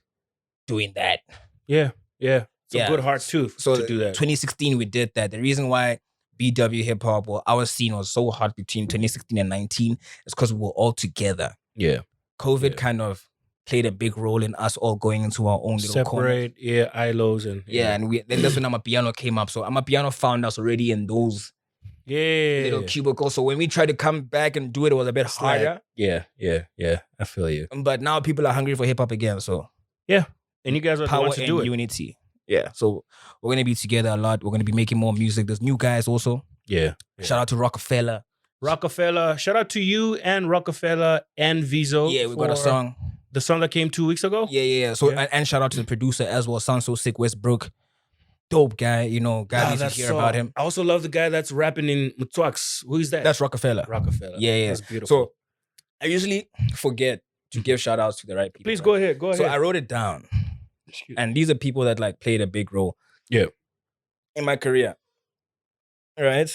doing that. Yeah. It's a good heart too to do that. 2016 we did that. The reason why BW hip hop or our scene was so hot between 2016 and 19 is because we were all together. Yeah. COVID kind of played a big role in us all going into our own little corner. ILOs and and then that's when Amapiano came up. So Amapiano found us already in those little cubicles. So when we tried to come back and do it, it was a bit harder. Yeah. I feel you. But now people are hungry for hip hop again. So yeah, and you guys are the ones to do it. Unity. Yeah. So we're gonna be together a lot. We're gonna be making more music. There's new guys also. Yeah. Shout out to Rockefeller. Shout out to you and Rockefeller and Vizo. Yeah, we got a song. The song that came 2 weeks ago? Yeah. So and shout out to the producer as well, Sounds So Sick, Westbrook. Dope guy, guy needs to hear about him. I also love the guy that's rapping in Mutwax. Who is that? That's Rockefeller. Yeah. That's beautiful. So I usually forget to give shout outs to the right people. Please go ahead. So I wrote it down. And these are people that like played a big role. Yeah. In my career. All right.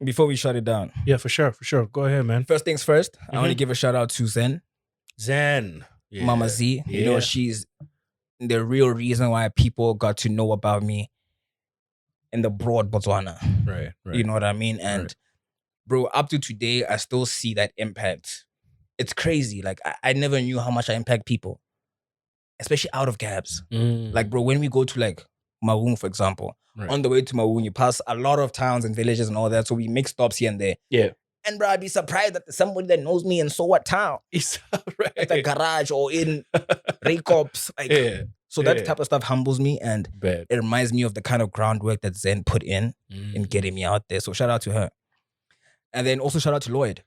Before we shut it down. Yeah, for sure. Go ahead, man. First things first, I want to give a shout out to Zen. Yeah. Mama Z. Yeah. She's the real reason why people got to know about me in the broad Botswana. Right. You know what I mean? And bro, up to today, I still see that impact. It's crazy. Like, I never knew how much I impact people. Especially out of cabs. Like, bro, when we go to like Maroon, for example, on the way to Maroon, you pass a lot of towns and villages and all that. So we make stops here and there. Yeah. And bro, I'd be surprised that there's somebody that knows me in so what town? At the garage or in Rekops. Like, so that type of stuff humbles me and it reminds me of the kind of groundwork that Zen put in getting me out there. So shout out to her. And then also shout out to Lloyd.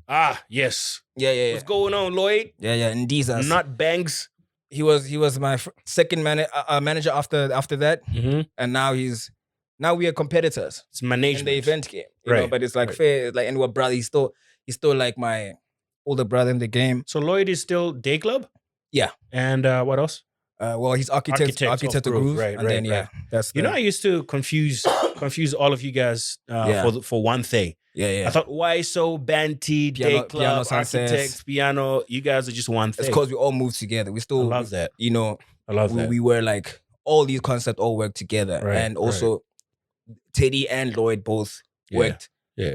Ah, yes. Yeah. What's going on, Lloyd? Yeah. And these are not Bangs. He was my second manager after that, and now we are competitors. It's management in the event game, you know. But it's like fair, like, and we're brother. He's still like my older brother in the game. So Lloyd is still Day Club. Yeah, and what else? Well, he's architect of Groove, and then that's I used to confuse all of you guys for one thing. Yeah. I thought, why so Banty, Day Club, Architects, Piano? You guys are just one thing. It's because we all moved together. We still love that. I love that. We were like, all these concepts all work together. And also Teddy and Lloyd both worked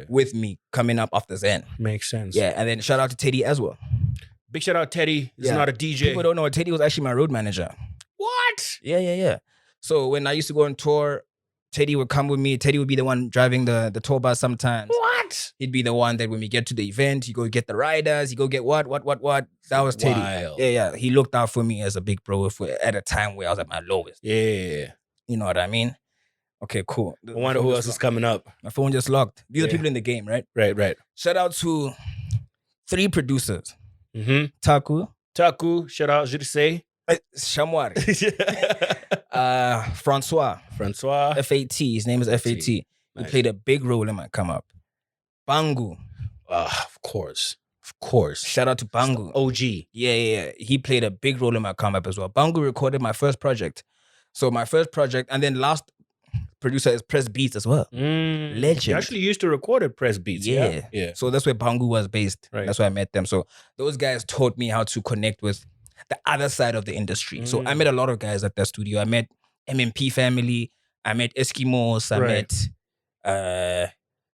with me coming up after Zen. Makes sense. Yeah, and then shout out to Teddy as well. Big shout out Teddy. He's not a DJ. People don't know Teddy was actually my road manager. What? Yeah. So when I used to go on tour, Teddy would come with me. Teddy would be the one driving the tour bus sometimes. What? He'd be the one that when we get to the event, he go get the riders, he go get what. That was Teddy. Wild. Yeah. He looked out for me as a big bro at a time where I was at my lowest. Yeah. You know what I mean? Okay, cool. I wonder who else is coming up. My phone just locked. These are people in the game, right? Right. Shout out to 3 producers. Mm-hmm. Taku, shout out, je sais. Shamwari. Francois. FAT. His name is FAT. He played a big role in my come up. Bangu. Of course. Shout out to Bangu. OG. Yeah. He played a big role in my come up as well. Bangu recorded my first project. So my first project, and then last producer is Press Beats as well. Legend. You actually used to record at Press Beats. Yeah. So that's where Bangu was based. Right. That's where I met them. So those guys taught me how to connect with the other side of the industry. So I met a lot of guys at that studio. I met MMP Family. I met Eskimos. I met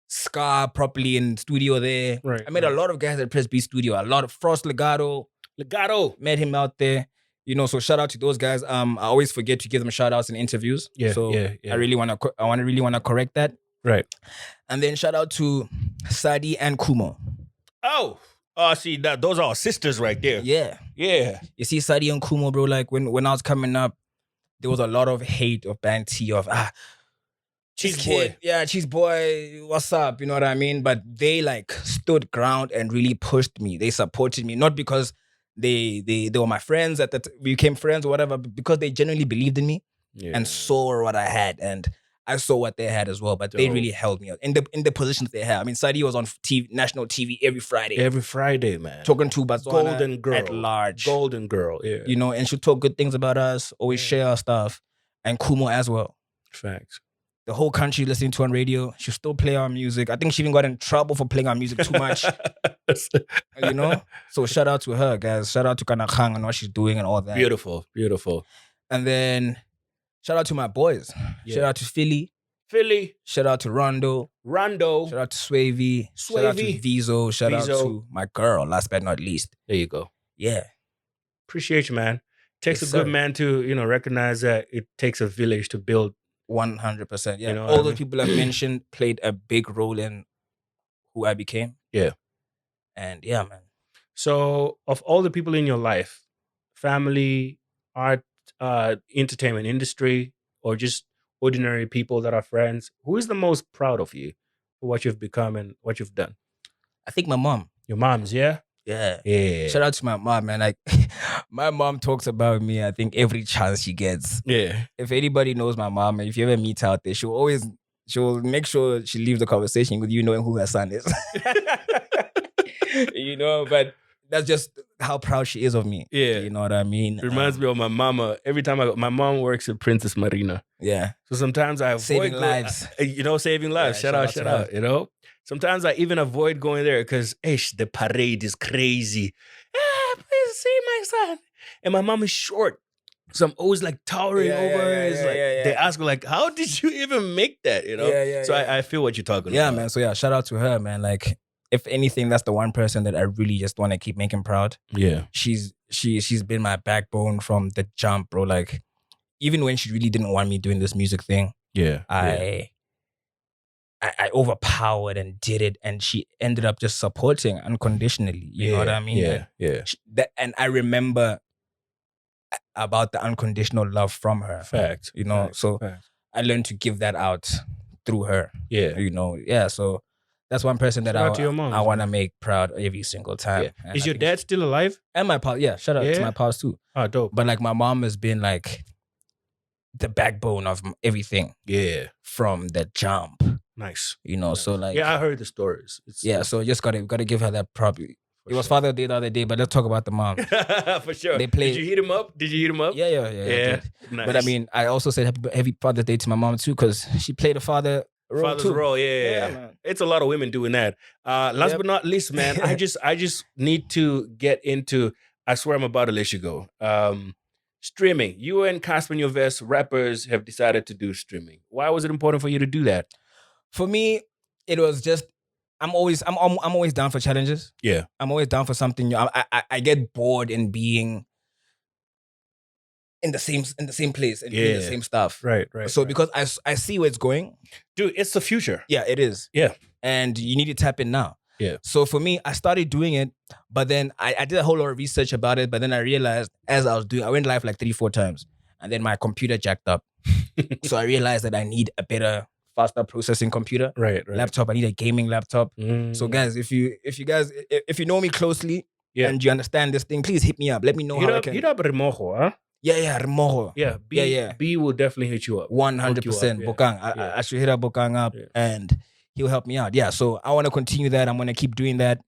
Scar properly in studio there. Right. I met a lot of guys at Press Beats studio. A lot of Frost Legato. Met him out there. You know, so shout out to those guys. I always forget to give them shout outs in interviews. Yeah. I really want to correct that. Right. And then shout out to Sadi and Kumo. Oh, see that those are our sisters right there. Yeah. You see Sadi and Kumo, bro. Like when I was coming up, there was a lot of hate of Banty of Cheese boy. Yeah, cheese boy. What's up? You know what I mean? But they like stood ground and really pushed me. They supported me, not because they were my friends we became friends or whatever, but because they genuinely believed in me and saw what I had, and I saw what they had as well. But they really held me out in the positions they had. I mean, Sadi was on national TV every Friday. Every Friday, man. Talking to Botswana Golden girl at large. Golden girl, yeah. You know, and she'll talk good things about us, always share our stuff. And Kumo as well. Facts. The whole country listening to on radio. She'll still play our music. I think she even got in trouble for playing our music too much. You know? So shout out to her, guys. Shout out to Kanakang and what she's doing and all that. Beautiful. And then shout out to my boys. Yeah. Shout out to Philly. Shout out to Rondo. Shout out to Swavy. Shout out to Vizo. Shout out to my girl, last but not least. There you go. Yeah. Appreciate you, man. Takes a good man to, recognize that it takes a village to build. 100%. Yeah. All the people I've mentioned played a big role in who I became. Yeah. And yeah, man. So of all the people in your life, family, art, entertainment industry, or just ordinary people that are friends, who is the most proud of you for what you've become and what you've done? I think my mom. Your mom's, yeah? Yeah. Shout out to my mom, man. Like, my mom talks about me, I think, every chance she gets. Yeah. If anybody knows my mom, and if you ever meet her out there, she'll make sure she leaves the conversation with you knowing who her son is. But that's just how proud she is of me. Yeah. You know what I mean? It reminds me of my mama. Every time my mom works at Princess Marina. Yeah. So sometimes I avoid saving lives. Saving lives. Shout out. Sometimes I even avoid going there because the parade is crazy. Please see my son. And my mom is short. So I'm always like towering over her. They ask her like, how did you even make that? So I feel what you're talking about. Yeah, man. So yeah, shout out to her, man. Like, if anything, that's the one person that I really just want to keep making proud. Yeah. She's been my backbone from the jump, bro. Like, even when she really didn't want me doing this music thing, I overpowered and did it, and she ended up just supporting unconditionally. You know what I mean? Yeah. And I remember about the unconditional love from her. Fact. I learned to give that out through her. Yeah. So that's one person that I want to make proud every single time. Yeah. Is your dad still alive? And my pal, shout out to my pals too. Oh, dope. But like, my mom has been like the backbone of everything. Yeah. From the jump. Nice. So like... Yeah, I heard the stories. So just gotta give her that prop. It was Father's Day the other day, but let's talk about the mom. For sure. They played... Did you hit him up? Yeah. Nice. But I mean, I also said happy Father's Day to my mom too, because she played a father's role, yeah. Man. It's a lot of women doing that. Last but not least, man, I just need to get into... I swear I'm about to let you go. Streaming. You and Casper Nyovest, rappers, have decided to do streaming. Why was it important for you to do that? For me, it was just I'm always down for challenges. Yeah. I'm always down for something new. I get bored in being in the same place and doing the Yeah. same stuff. Right. So because I see where it's going. Dude, it's the future. Yeah, it is. Yeah. And you need to tap in now. Yeah. So for me, I started doing it, but then I did a whole lot of research about it. But then I realized as I was doing, I went live like 3-4 times, and then my computer jacked up. So I realized that I need a better, faster processing computer. Right. Laptop. I need a gaming laptop. Mm. So guys, if you know me closely and you understand this thing, please hit me up. Let me know how I can. Hit up Remojo, huh? Yeah, Remojo. Yeah, B will definitely hit you up. 100%. Bokang. I should hit up Bokang up and he'll help me out. Yeah, so I want to continue that. I'm going to keep doing that.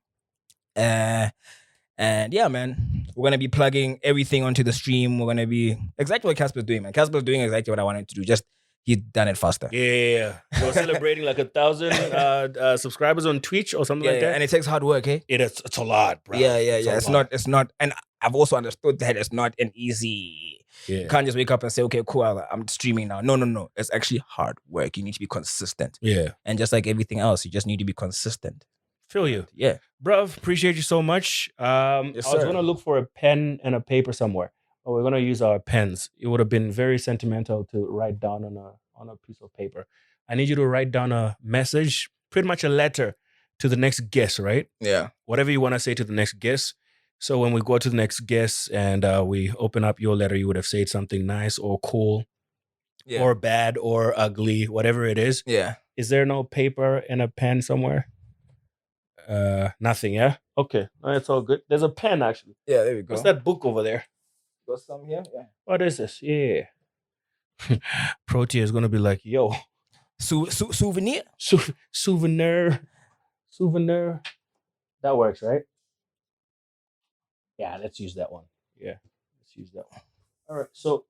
And yeah, man, we're going to be plugging everything onto the stream. We're going to be exactly what Casper's doing, man. Casper's doing exactly what I wanted to do. Just he's done it faster. Yeah. You're celebrating like 1,000 subscribers on Twitch or something like that. And it takes hard work, eh? It's a lot, bro. Yeah. It's not. And I've also understood that it's not an easy. Yeah. You can't just wake up and say, okay, cool, I'm streaming now. No. It's actually hard work. You need to be consistent. Yeah. And just like everything else, you just need to be consistent. Feel you. Yeah. Bruv, appreciate you so much. I was going to look for a pen and a paper somewhere. But we're going to use our pens. It would have been very sentimental to write down on a piece of paper. I need you to write down a message, pretty much a letter to the next guest, right? Yeah. Whatever you want to say to the next guest. So when we go to the next guest and we open up your letter, you would have said something nice or cool or bad or ugly, whatever it is. Yeah. Is there no paper and a pen somewhere? Nothing, yeah? Okay. It's all good. There's a pen, actually. Yeah, there we go. What's that book over there? Got some here? Yeah. What is this? Yeah. Protea is going to be like, yo. Souvenir? Souvenir. That works, right? Yeah, let's use that one. Yeah, let's use that one. All right, so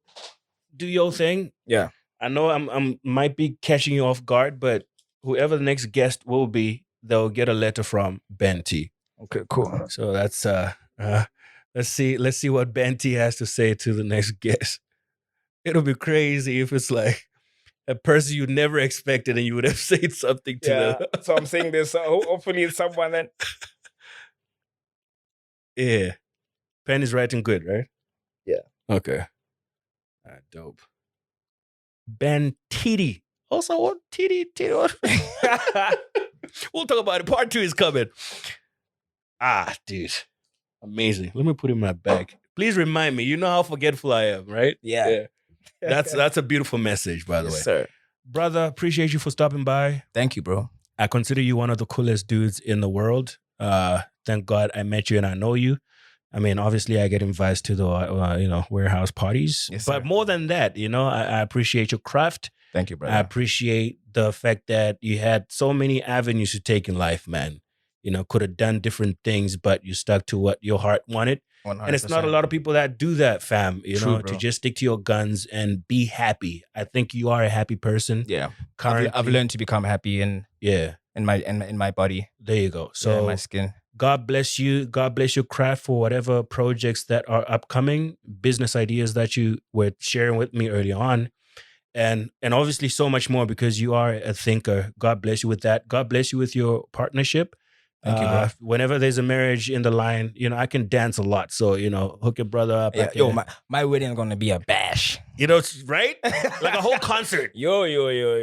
do your thing. Yeah. I know I'm might be catching you off guard, but whoever the next guest will be, they'll get a letter from Ben T. Okay, cool. So that's let's see what Ben T has to say to the next guest. It'll be crazy if it's like a person you never expected and you would have said something to them. So I'm saying this. Hopefully it's someone that. Yeah. Pen is writing good, right? Yeah. Okay. Dope. Ben Titi. Also, what? Titi. We'll talk about it. Part 2 is coming. Dude. Amazing. Let me put it in my bag. Please remind me. You know how forgetful I am, right? Yeah. That's a beautiful message, by the way. Sir. Brother, appreciate you for stopping by. Thank you, bro. I consider you one of the coolest dudes in the world. Thank God I met you and I know you. I mean, obviously, I get invited to the warehouse parties. Yes, but sir. more than that, I appreciate your craft. Thank you, brother. I appreciate the fact that you had so many avenues to take in life, man. Could have done different things, but you stuck to what your heart wanted. 100%. And it's not a lot of people that do that, fam. True, to just stick to your guns and be happy. I think you are a happy person. Yeah. Currently, I've learned to become happy in my body. There you go. So in my skin. God bless you. God bless your craft for whatever projects that are upcoming, business ideas that you were sharing with me early on. And obviously so much more because you are a thinker. God bless you with that. God bless you with your partnership. Thank you, bro. Whenever there's a marriage in the line, I can dance a lot. So, hook your brother up. Yeah, my wedding is going to be a bash. Right? Like a whole concert. Yo.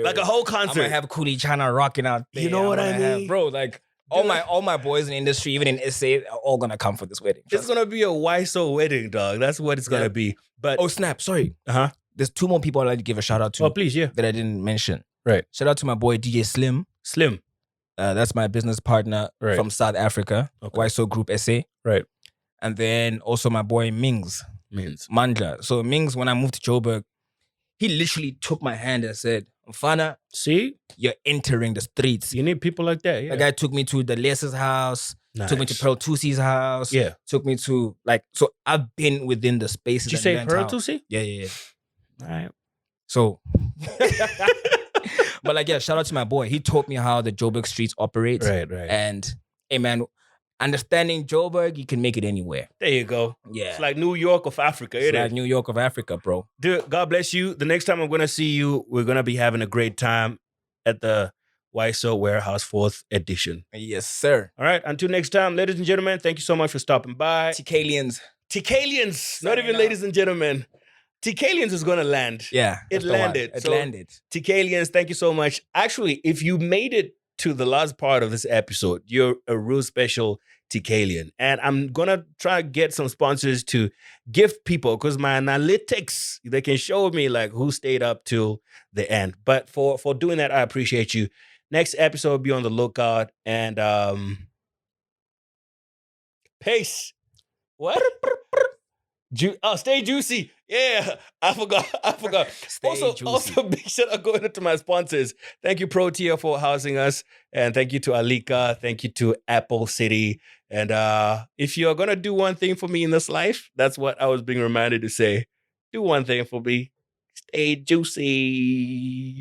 Like a whole concert. I'm going to have Coolie Chana rocking out there. You know what I mean? Bro, like all my boys in the industry, even in SA, are all going to come for this wedding. It's going to be a YSO wedding, dog. That's what it's going to be. But oh, snap. Sorry. Uh-huh. There's 2 more people I'd like to give a shout out to. Oh, please, yeah. That I didn't mention. Right. Shout out to my boy DJ Slim. That's my business partner from South Africa. Okay. YSO Group SA. Right. And then also my boy Mings. Mandla. So Mings, when I moved to Joburg, he literally took my hand and said, Mfana, see, you're entering the streets. You need people like that. Yeah. The guy took me to the Lesa's house. Nice. Took me to Pearl Tusi's house. Yeah. Took me to so I've been within the spaces. Did you say Pearl Tusi? Yeah. All right. So, but shout out to my boy. He taught me how the Joburg streets operate. Right. And hey man, understanding Joburg, you can make it anywhere. There you go. Yeah. It's like New York of Africa. It's like New York of Africa, bro. Dude, God bless you. The next time I'm going to see you, we're going to be having a great time at the YSO Warehouse 4th edition. Yes, sir. All right, until next time, ladies and gentlemen, thank you so much for stopping by. TKalians. TKalians, not Signing even out. ladies and gentlemen. TKalians is gonna land. Yeah. It that's the one. landed. It So- landed. TKalians, thank you so much. Actually, if you made it to the last part of this episode, you're a real special TKalian. And I'm gonna try to get some sponsors to gift people because my analytics, they can show me like who stayed up till the end. But for doing that, I appreciate you. Next episode, be on the lookout. And peace. What? Stay juicy. Yeah, I forgot. Stay juicy. Also, big shout out going to my sponsors. Thank you, Protea, for housing us. And thank you to Alika. Thank you to Apple City. And if you're going to do one thing for me in this life, that's what I was being reminded to say. Do one thing for me. Stay juicy.